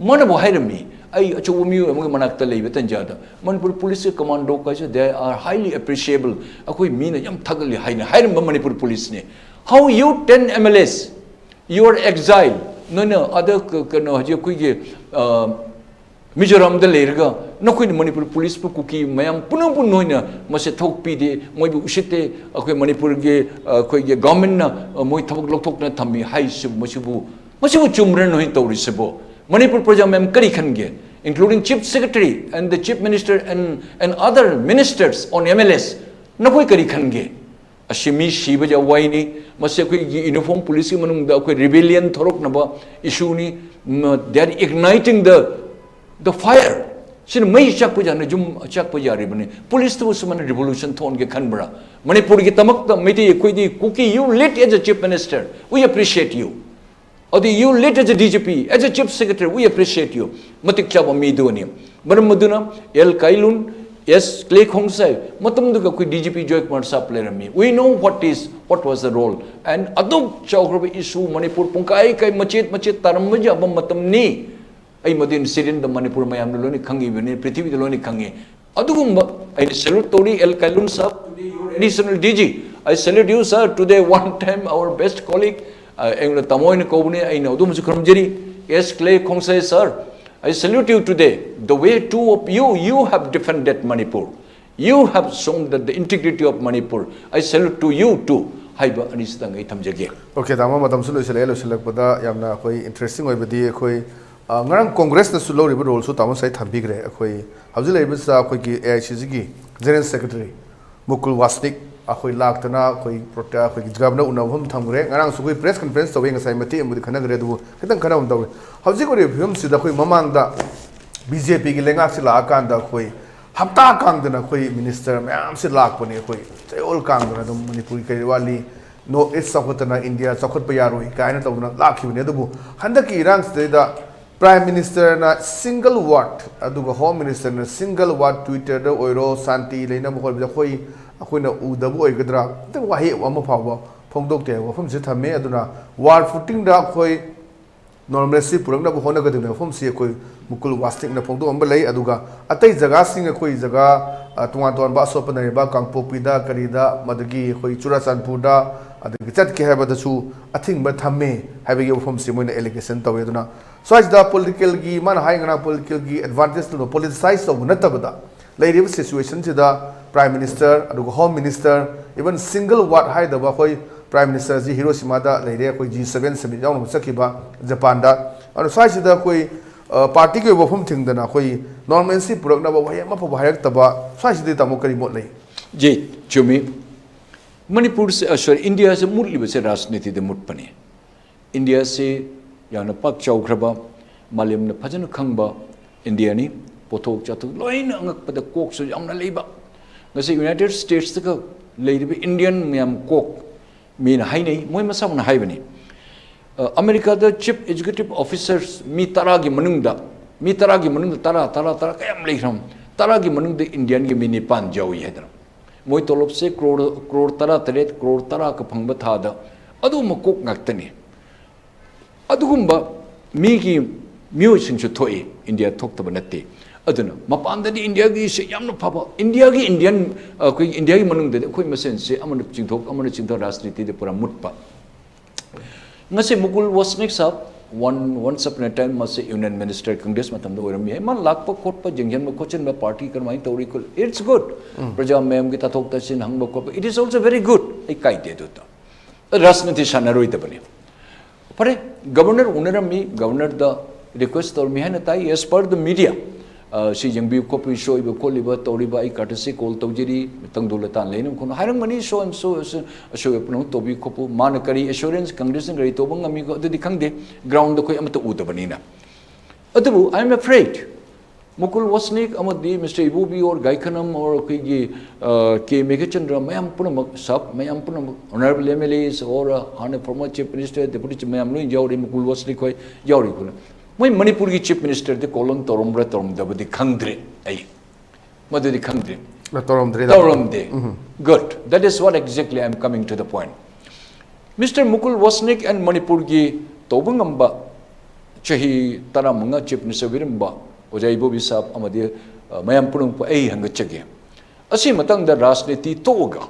mana bo hairami ai achu mi among manakta leibe tanjada manipur police commando ka they are highly appreciable akoi mi na yam thagali haina hairam manipur police ne how you 10 mls you are exiled no other no haje koi ge Mizoram द लेरगा नखोइ Manipur police पु कुकी मयाम पुनो पुनोइना मसे थोक पीदे मोइबु उसिते अखोइ मणिपुर गे अखोइ गे government ना मोइ थबक लखोकना थम्मी हाइसु मसिबु चुमरन नोइ तौरिसबो मणिपुर प्रजा मैम करी खनगे including chief secretary and the chief minister and other ministers on MLS नखोइ करी खनगे अशिमी शिबजा वाइनी मसे अखोइ यूनिफॉर्म पुलिस के मनुंग द अखोइ रिबेलियन थरोक नबा इशू नि दे आर igniting the fire sin mai chak puja na jum chak puja ri bani police to suman revolution thon ge khanbra manipur gi tamak ta meti koi di kuki you lit as a chief minister we appreciate you odi you lit as a DGP as a chief secretary we appreciate you matik chaba mi do ni maram maduna el kailun yes clay khongsai matam du koi DGP joy kumar sa player mi we know what was the role and aduk chawgrobe issue manipur pungkai kai machet taram ja bam matam ni आई मदिन सिरिन द मणिपुर मयाम लोनी खंगी बने पृथ्वी द लोनी खंगे अदुगुम आई सैल्यूट तोरी एल काइलुन साहब today your additional DG I salute you sir today one time our best colleague एंग तमोइन कोबने आई न उदुम सुखरमजरी S Kle Khongsai sir I salute you today the way to of you have defended Manipur you have shown that the integrity of Manipur I salute to you too हाइबा अनिसता ngai thamjage okay tama matam su loiselak pada yamna koi interesting oibadi koi ngarang congress na su lori role su tamo sai thambigre akhoi hawjil lebi sa akhoi ki AICC gi general secretary mukul wasnik akhoi laktana akhoi prota akhoi governor unawham thamgre ngarang su koi press conference tawing sai mati amudi khanagre du kitang khana um tawe hawji ko review sida akhoi mamang da BJP gi lengak si la kan da akhoi hapta kang dana akhoi minister mayam si lak pani akhoi chayol kang dana dum manipur kai wali no is sakotana india sakot pa yaroi kaina tawna lakhibne dubu handaki irang sida Prime Minister na single word aduga Home Minister na single word Twitter da oiro santi leina mo khol khoi akhoi na udabu oigadra te wahi ama phawa phongdok te wafam se thame aduna war footing da khoi normalcy purang da bo hona gadina wafam se khoi mukul wasting na phongdok amba lei aduga atai jaga sing khoi jaga tuan ba so panai ba kangpopi da karida madagi khoi churachandpur da adagi chat ke haba da su athing ba thame haba ge wafam se moina allegation tawe aduna so as the political gi man high ngana political gi advantage to politicize so natabada lairiv situation to the prime minister aduga home minister even single word high da ba khoi prime minister ji Hiroshima da laire khoi G7 summit yaw no sakiba Japan da anu sai da khoi party ke wofum thing da na khoi normalcy purak na ba waya ma pa hayak taba sai de tamo kari mot lai जी चुमी मणिपुर से sorry India से मुरली बसे राजनीति दे मुट पने India से याना पाक चौखरबा मालेम न फजन खंगबा India नि पोथोक चातु लोइन अंगक पद कोक सु यामना लेबा ngasi United States का लेरिबे इंडियन म्याम कोक मीन हाइनै मोय मसामना हाइबनी अमेरिका द चीफ एग्जीक्यूटिव ऑफिसर्स मी तरा गी मनुंगदा तरा कयम लेखरम तरा गी मनुंग द इंडियन गी मिनी पान जावी हैदर मोय तोलब से करोड़ तरा तरेत करोड़ तरा का फंगबा थादा अदु मकोक ngактani adugumba migi music chu thoi India thok ta banate aduna mapan da India gi se yamna phaba India gi Indian koi India gi manung de koi masen se amana chingthok rajniti de pura mutpa ngase mukul wasnik sab once upon a time mase union minister congress matam da oram ye man lakpa khotpa jingyan ma khochin ma party karmai tori kul it's good praja mem gi tathok ta sin hangba ko it is also very good ai kai de do ta rajniti sanaroi ta bani pare governor unarami governor the request or me hana tai as per the media si jangbi ko pi show iba ko liba tori ba I courtesy call tawjiri tangdula tan leinum kono harang mani so and so show apno tobi ko pu man kari assurance congress ngari to bang ami ko adi khangde ground ko amata u da bani na adu I am afraid mukul wasnik amadi Mr. Ibubi or Gaikanam or ki ke Megachandra mayam punam sub mayam punam honorable MLAs or on a former chief minister deputy mayam no jawri mukul wasnik ko jawri ko moi Manipur ki chief minister de kolon torom da badi khangdre ai madudi khangdre torom de good that is what exactly I am coming to the point Mr. Mukul Wasnik and Manipur ki tobangamba chahi taramanga chief minister virimba ojai bobi sab amadi mayam punung pa ai hanga chage asi matang da rajniti toga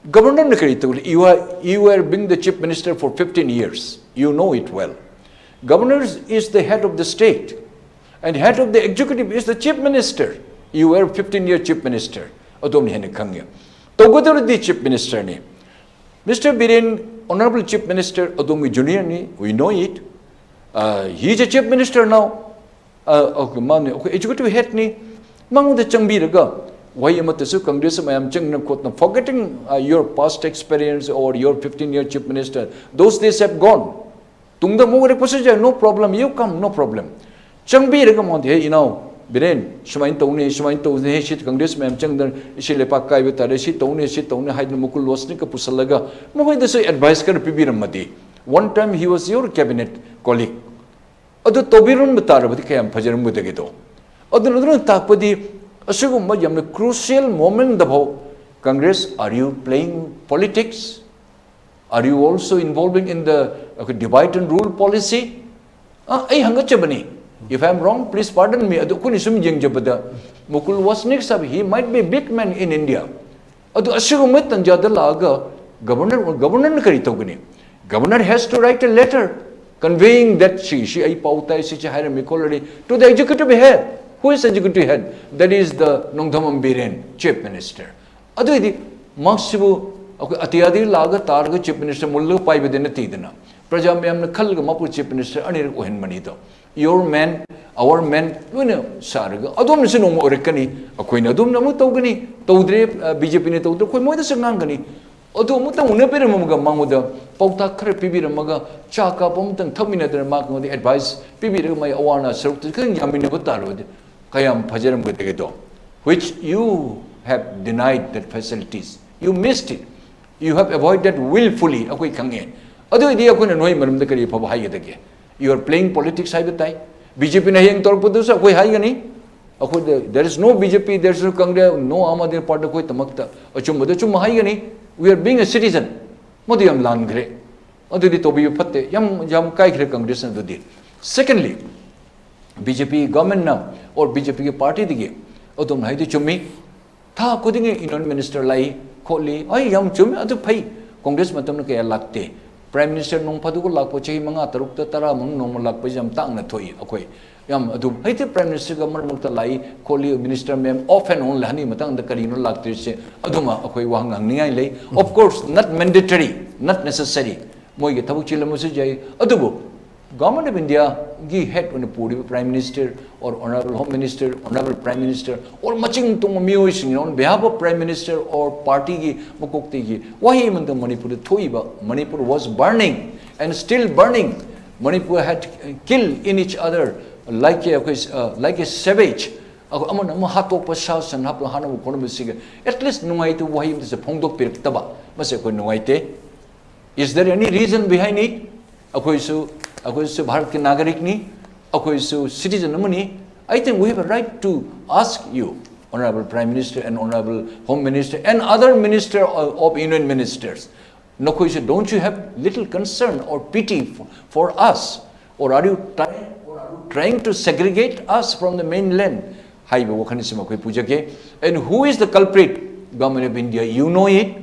governor na kari to you are being the chief minister for 15 years you know it well governor is the head of the state and head of the executive is the chief minister you were 15-year chief minister adom hene khangya togodor di chief minister ni Mr. Biren honorable chief minister adom junior ni we know it he is a chief minister now executive head ni mangu da changbi raga why amata su congress mayam changna khotna forgetting your past experience or your 15-year chief minister those days have gone tungda mogre posija no problem you come no problem changbi rega mon he you know biren sumain tawne he shit congress mem changdan isile pak kai betare shi tawne haidna mukul wasni ka pusalaga mogoi da so advice kar pibiram madi one time he was your cabinet colleague adu tobirun betara badi kayam fajaram budage do adu takpadi asugumba yamna crucial moment da bhaw congress are you playing politics are you also involving in the divide and rule policy ai hanga chabani if I am wrong please pardon me adu kuni sum jeng jabada mukul wasnik sab he might be a big man in India adu asugum tanja da laga governor na kari togani governor has to write a letter conveying that she ai pautai si hire me colony to the executive head who is executive head that is the Nongdhamam Biren chief minister adu idi maksibu atiyadi laga targa chief minister mullu pai bedena tidana praja mayamna khalga mapu chief minister anir ohen mani do your man our men loina sarga adom se nong orekani akoina adom namu tawgani tawdre BJP ne tawdre koi moida sangang gani adu mutang une pere mamuga manguda pauta khare pibiramaga chaka pomtang thamina der mak ngodi advice pibiraga mai awana saruk kan yamina butaro kayam phajaram gade do which you have denied that facilities you missed it you have avoided willfully akoi khange adu idi akoi noi maram da kari phaba haye dage you are playing politics hai betai BJP na heng tor pudu sa koi hai gani akoi there is no BJP there is no Congress no Aam Aadmi Party koi tamakta achum bodu chum hai gani we are being a citizen modi am lan gre adu di tobi phatte yam kai gre Congress na dudi secondly BJP government na or BJP ki party dige adum hai di chummi tha kodinge union minister lai kholi ai yam chum adu phai congress matam na kaya lakte prime minister nong phadu ko lakpo chahi manga taruk ta tara mong nong lakpo jam tang na thoi akoi yam adu hai te prime minister ga mar mukta lai kholi minister mem off and on lahani matang da kari no lakte se aduma akoi wang ang ningai lei of course not mandatory not necessary moi ge thabuk chilamu se jai adubu government of India gi head on the Puri prime minister or honorable home minister honorable prime minister or maching tung miyoi sing on behalf of prime minister or party gi mukokti gi wahi man the Manipur thoiba Manipur was burning and still burning Manipur had killed in each other like a savage amon am hatok pa sa san hap hanu kono bisiga at least nungai to wahi se phongdok pirtaba mase ko nungai te is there any reason behind it akoi su Bharat ke nagarik ni akoi su citizen namani I think we have a right to ask you honorable prime minister and honorable home minister and other minister of union ministers Nakoise, don't you have little concern or pity for us? Or are you trying to segregate us from the mainland? And who is the culprit? Government of India, you know it.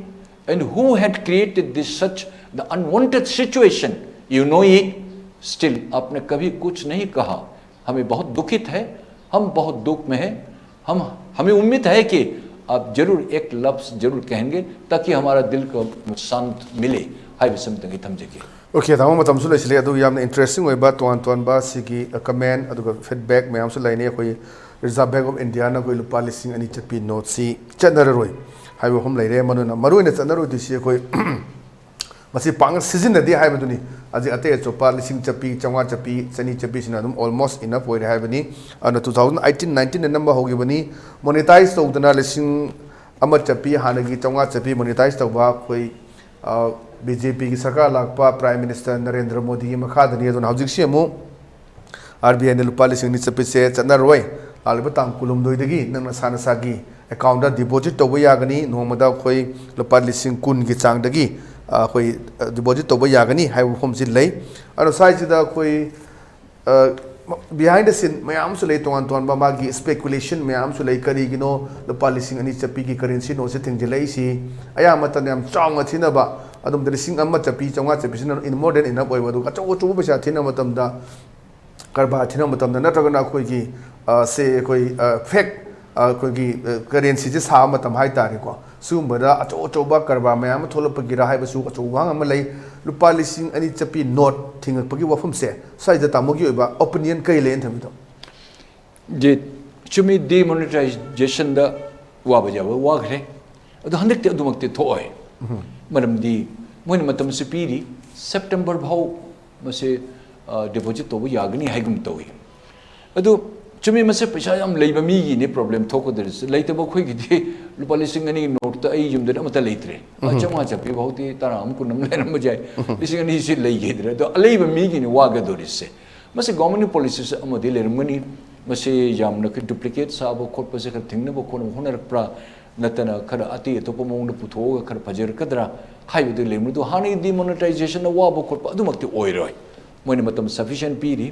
And who had created this such the unwanted situation? You know it. Still, आपने कभी कुछ नहीं कहा. हमें बहुत दुखित है. हम बहुत दुख में हैं. हमें उम्मीद है कि आप जरूर एक लफ्ज़ जरूर कहेंगे ताकि हमारा दिल को शांत मिले. हाय विसमतंगी थमजेगी. Okay, tama matam su leisle adu yamna interesting oi ba tuan ba sigi comment adu feedback mayam su laine khoi Reserve Bank of India na koi lupa listing ani chapi note si chanar roi haibo hom leire manuna marui na chanar roi disi khoi masi pang season na di haibo duni aji ate chopa listing chapi changwa chapi chani chapi sina dum almost enough oi haibani ana 2018 19 number hogi bani monetize to dana listing ama chapi hanagi changwa chapi monetize to ba khoi BJP की सरकार लागपा prime minister Narendra Modi की मखादनी अदुन हौजिक से मु RBI ने लुपा लिसिंग निचपि से चना रोय आलिब तांग कुलुम दोइदगी नंग साना सागी account दा डिपॉजिट तोबो यागनी नोमदा खोई लुपा लिसिंग कुन की चांगदगी खोई डिपॉजिट तोबो यागनी हाय होम जि लै अरो साइजिदा खोई behind the scene mayam su lei ton ba magi speculation mayam su lei kari gino lupa lising ani chapi ki currency no se thing lei si aya matan yam chang ma thina ba adum de lising amma chapi changa chapi sin in modern in boy wadu ka chaw chu ba sha thina matam da karba thina matam da na ta na khoi ki se khoi fake khoi ki currency ji sa matam hai ta ri ko sum ba da chaw chaw ba karba mayam tholop gi ra hai ba su ka chaw wang am lei lupa lising ani chapi note thing pagi wafum se sai da tamogi ba opinion kai len tham to je chumi demonetization da wa ba ja wa gre adu handik te adu mak te thoi maram di moin matam se piri September bhau mase deposit to yagni haigum towi adu chumi mase paisa yam leiba mi gi ne problem thoko der leite ba khoi gi de lupa lising ani note ta ai yum der amata leitre chama chapi bhauti taram kunam leram jai lising ani si lei gi der to leiba mi gi ne wa ga doris se mase government policies amadi lermani mase yam na duplicate sa bo khot pa se kha thingna bo khon honar pra natana khara ati to po mong na putho ga khar pajer kadra haibu de lermu to hani demonetization na wa bo khot pa adu makti oiroi moine matam sufficient piri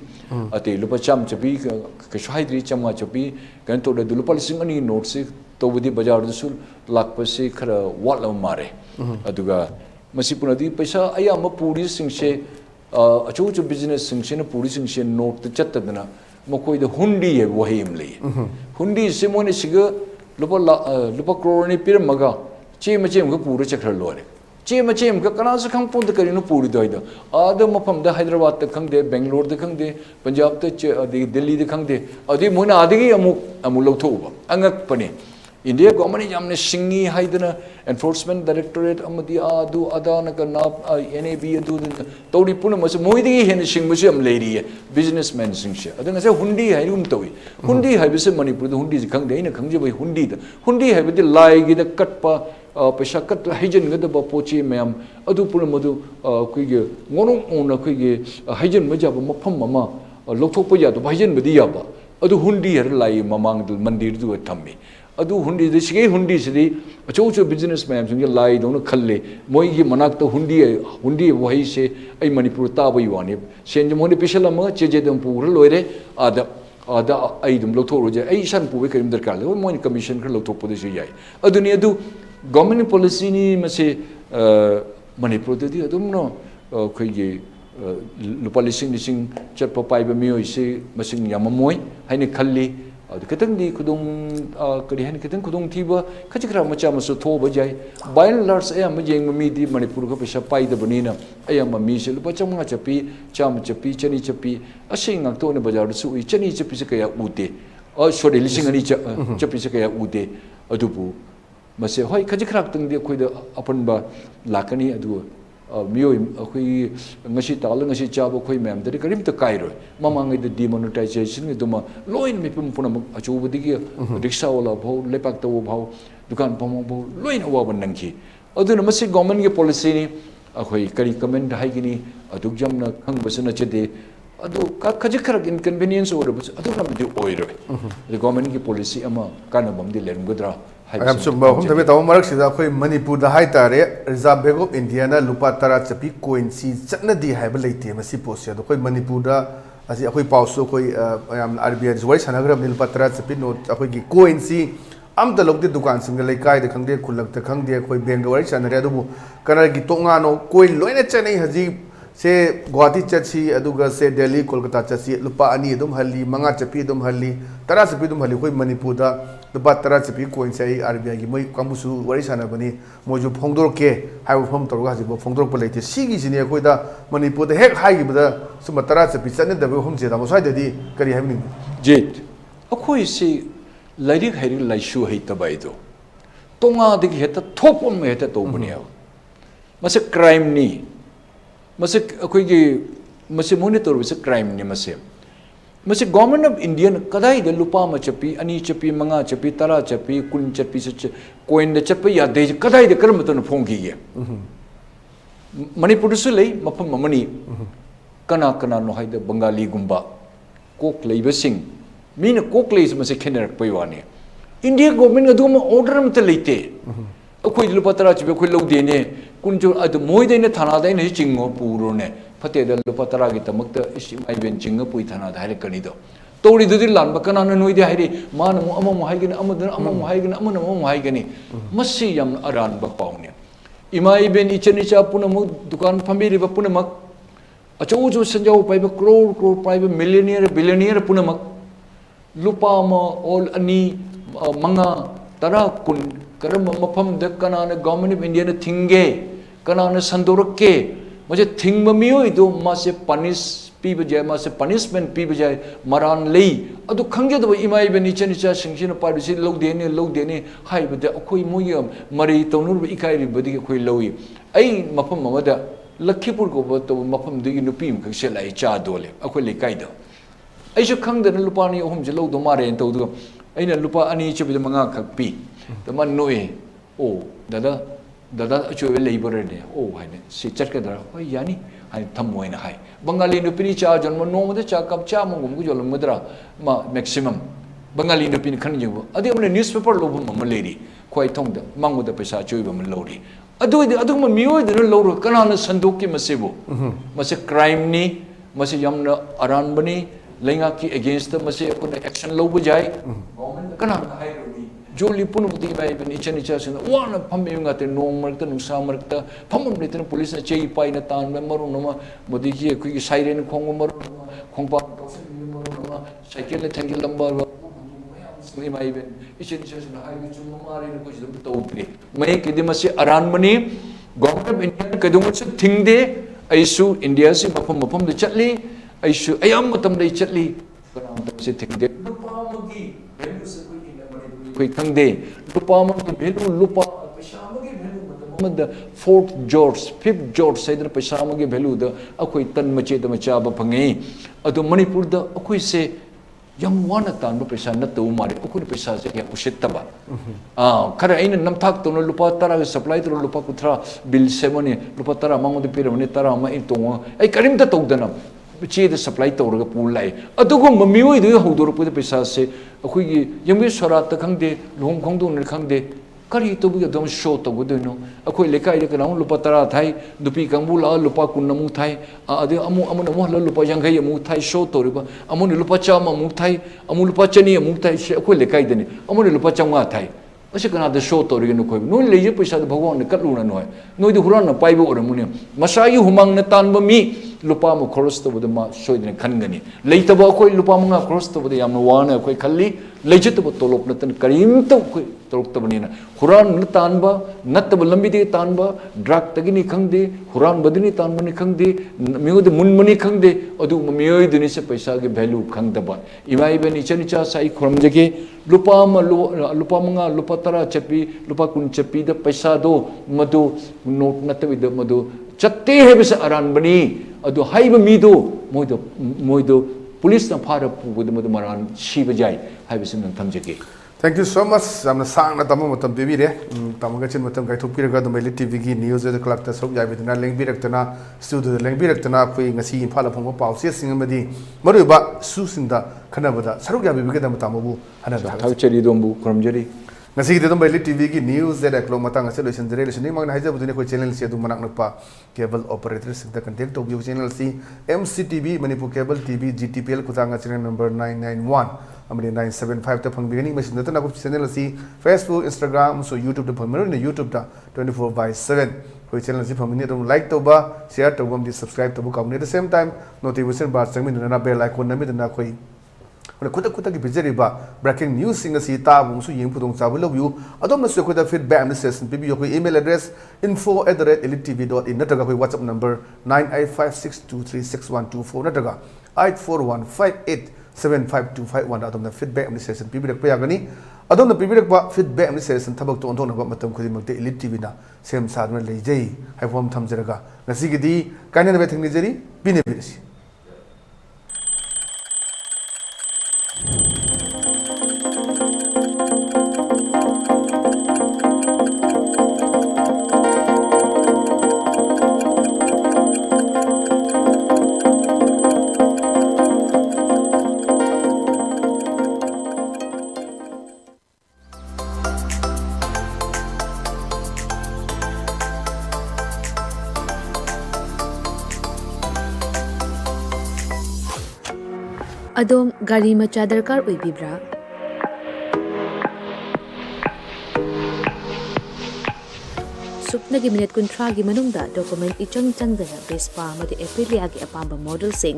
ate lupa cham chapi ka shahidri chamma chapi kan to de lupa lising ani note se to budi bajar du sul lak pa se khara wat la mare aduga masi punadi paisa aya ma puri sing se achu chu business sing se na puri sing se note te chat dana mokoi de hundi ye wahim le hundi se mone siga lupa crore ni pir maga che ma ga pura chakhra lore chem ka kana sa khang pon de kari no puri doi da ada mafam da Hyderabad ta khang de Bangalore da khang de Punjab ta de Delhi da khang de adi moina adigi amu lo tho ba angak pane India government yamne singi haidana enforcement directorate amadi adu adana ka na NAB adu tawdi puna mas moidi hen sing mas am lady businessman sing she adana se hundi hai rum tawi hundi hai bise Manipur da hundi khang de ina khang je bai hundi hai bi lai gi da kat pa paisa kat haijen ga da ba pochi mayam adu puna madu koi ge ngorong ona koi ge haijen ma ja ba mafam mama lokthok pa ya do haijen badi ya ba adu hundi har lai mamang du mandir du thammi adu hundi de sige hundi sidi acho business man sing lai don khalle moi gi manak to hundi wahi se ai Manipur ta bai wani sen mo ne pisala ma che je dum pur loire ada ai dum lo thoro je ai san pu be karim dar kar le moi commission kar lo thok pu de ji yai adu ni adu government policy ni ma se Manipur de di adum no khoi gi lupa lising chat pa pai ba mi oi se masing yamamoi haini khalli kitang di kudung kadihan kitang kudung tiba kachikra macam masu tho bajai by and large ayam majeng mami di Manipur ka pesa pai da banina ayam mami se lupa cham chapi chani chapi asing ngak to ne bajar su i chani chapi se kaya ute sorry lising ani chapi se kaya ute adupu mase hoi kachikra tang di khoi da apan ba lakani adu mioi akhui ngasi tal ngasi chaba khoi mem dari karim ta kai roi mamang de demonetization ni duma loin mi pum puna achu budi gi rickshaw wala bhau lepak to bhau dukan pom bhau loin awa ban nang ki aduna masi government ge policy ni akhoi kari comment hai gi ni aduk jam na khang basna chede adu ka khajik khar inconvenience or bus adu na bi oi roi the government ge policy ama kana bam di lerm godra I am sure hum tabe taw marak sida khoi Manipur da hai tare Reserve Bank of India na lupa tara chapi coin si chatna di hai ba leite masi post ya koi Manipur da asi akoi pauso koi RBI is wari sanagram lupa tara chapi note akoi gi coin si am ta lokde dukan sing lai kai de khangde khulak ta khangde koi bank wari sanare adu kana gi tonga no coin loina chanai haji se Guwahati chachi aduga se Delhi Kolkata chachi lupa ani dum halli manga chapi dum halli tara chapi dum halli koi Manipur da lupa tara chapi coin sai RBI gi moi kamusu wari sanabani moju phongdor ke hai phom torga haji phongdor pa leite sigi sini koi da Manipur da hek hai gi bada suma tara chapi chane da hom je da mo sai da di kari hai ni Jit akoi si lairik hairi laishu hei tabai do tonga de heta thopom heta to bani mase crime ni mase akoi gi mase monitor wis crime ni mase government of India kadai de lupa ma chapi ani chapi manga chapi tara chapi kun chapi se coin de chapi ya de kadai de karam to phongki ge Manipur su lei mafam mamani kana kana no haida Bengali gumba kok leiba sing mina kok leis mase khener paiwani India government adum order am te leite akoi lupa tara chapi akoi lo de ne kunjo adu moi de ne thana de ne chingo puro ne phate da lupa tara gi tamakta isim ai ben chinga pui thana da hare kani do tori du dil lan bakana na noi de haire man mu amam haigani amadana amam haigani amana amam haigani masi yam aran ba paune imai ben ichani cha punamu dukan family ba punamak achou jo sanjau pai ba crore pai ba millionaire billionaire punamak lupa ma all ani manga tara kun karam mafam da kana na government of India na thinge kana na sandorakke मुझे thing में मियो इदो मासे punish P बजाय मासे punishment P बजाय मरान ले अदो खंगे दो इमाई बे नीचे नीचे सिंगसिन पारिसी लोग देने हाई बदे अखोई मोय मरी तौनुर इकाई बदि अखोई लोई आई मफम ममदा लखीपुर को तो मफम दि नुपी खसे लाई चा दोले अखोई लेकाई दो आइसु खंगदन लुपानी अहम जे लोग दो मारे तो दो अइना लुपा अनि चबि मंगा खक पी तो मन नोए ओ दादा अचोबे लेबर ने ओ हाइने सि चटकदरा होय यानी हाइ थमोइना हाइ बंगाली नुपिनी चा जन्म नोमदे चा कप चा मंगुम गु जलमदरा मा मैक्सिमम बंगाली नुपिनी खन जंगो अदे हमने न्यूज़पेपर लोबम म लेरी खोय थोंग मंगुदा पैसा चोइबम लोरी अदु म मियोय दन लोरो कनाना संदोक के मसेबो मसे क्राइम नि मसे यमना अरान बनी लेंगा की अगेंस्ट मसे अपन एक्शन लोब जाय government Kanana high Jolie पुनमुदी by बनी चनी चासन वाना फम्मे ngate nong markta nungsa markta famum leten police na chei pai na tan me maru noma modi ki kui ki siren khong maru khongpa maru cycle le thangil lamba ni mai ben ichen chasan hai bi chum mare ne ko jidum to upre mai ke de mase aran mani government of India ke dum se thingde aisu India se mafam de chatli aisu ayam matam de chatli kanam se thingde lupamagi कोई खंगदे लुपा मन के भेलु लुपा पैसा मगे भेलु मतलब fourth George fifth George सैदर पैसा मगे भेलु the अखोई तन मचे द मचा ब फंगे अदो मणिपुर द अखोई से यम वाना तान ब पैसा न तो मारे अखोई पैसा से या उशितबा खरे इन नमथाक तो लुपा तरा के सप्लाई तो लुपा कुथरा बिल सेमने लुपा तरा मंगो दे पिरमने तरा म इन तो आई करीम त तौदना चे सप्लाई तौर पुल लाई मियोद हौदरप पैसा से अखोई यंगे सोरात खंगदे लुम खोंदोन खंगदे करी तब शो तौदनो अखोई लेकाई कना लुपा तरा थाई नुपी कंबू ला लुपा कुन अमु थाई अदे अमु हल लुपा यंगई अमु थाई शो तौरब अमुन लुपा चाम अमु थाई अमु लुपा चनी अमु थाई अखोई लेकाईदनी अमुन लुपा चौगा थाई असे कनाद शो तौरगनो खोई नोई लेजे पैसा भगवान ने कटलुना नोय नोई हुरान पाइब ओरमुने मसाई हुमांग न तानब मी लुपा म खरस तबद मा सोइदने खनगनी लेतब अखोई लुपा मंगा खरस तबद याम वाना अखोई खल्ली लेजतब तोलोप नतन करीमत अखोई तोरक्तबनीना हुरान न तानब नतब लंबी दे तानब ड्रग तगिनी खंगदे हुरान बदनी तानबनी खंगदे मियोद मुनमनी खंगदे अदु मियोइदनी से पैसा के वैल्यू खंगदब इमाई बनी चनिचा साई खरमजगे लुपा मंगा लुपा तरा चपी लुपा कुन चपी द पैसा दो मदु नोट नतबिद मदु चत्ते है बिस अरान बनी अदु हाइब मीदो मोइदो पुलिस ना फार पुबद मदु मरान शिब जाय हाइबिस नंग थमजगे Thank you so much. I'm sang na tamu matam bibire. Tamu gachin matam kai thupir ga dum ELITETV gi news de klak ta sok jai bidna leng birak tana studio de leng birak tana koi ngasi imphal phong pau se singamadi maru ba su sinda khana bada saruk ya bibi ga dam tamu bu hana da thau cheri dombu kramjeri ngasi ki dum Elite TV ki news that eklo matang ase loisan jere listening mang haja budune ko channel si adu manak nakpa cable operator sikta contact to view channel si MCTV Manipur cable TV GTPL kutanga channel number 991 amani 975 ta phang beginning machine ta na ko channel si Facebook Instagram so YouTube ta phang ne YouTube ta 24/7 ko channel si phang ne dum like to ba share to bam di subscribe to bu kam ne at the same time notification bar changmin na bell icon na mi na khoi kuta kuta ki bijari ba breaking news singa si ta bung su yeng pudong chabu love you adom na su kuta feedback and session pibi yo email address info@elitetv.in nataga koi WhatsApp number 9856236124 nataga 8415875251 adom na feedback and session pibi rak pa yagani adom na pibi rak ba feedback and session thabak to onthong na ba matam khodi makte Elite TV na sem sadna leijai hai form thamjaraga ngasi gi di kaina na bething ni jari bine birisi Adom gari macha darkar oibibra? Supna gi minute kuntra gi manungda document ichang changdana Vespa amadi Aprilia gi apamba model sing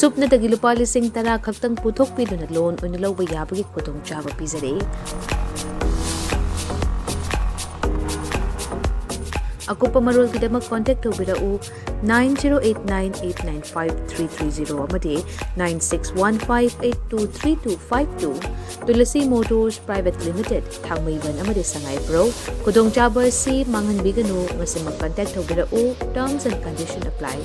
supna dagi lupa lising tara khaktang puthok piduna loan oina lawba yabagi khudong chaba pizare. Akupa marul kidamak contact tawbirau 9089895330 amadi 9615823252 Tulasi Motors Private Limited Thangmaiban amadi Sangay Pro Kudong Chaba si Mangan Bigano ngasi mag-contact tawbirau terms and condition apply.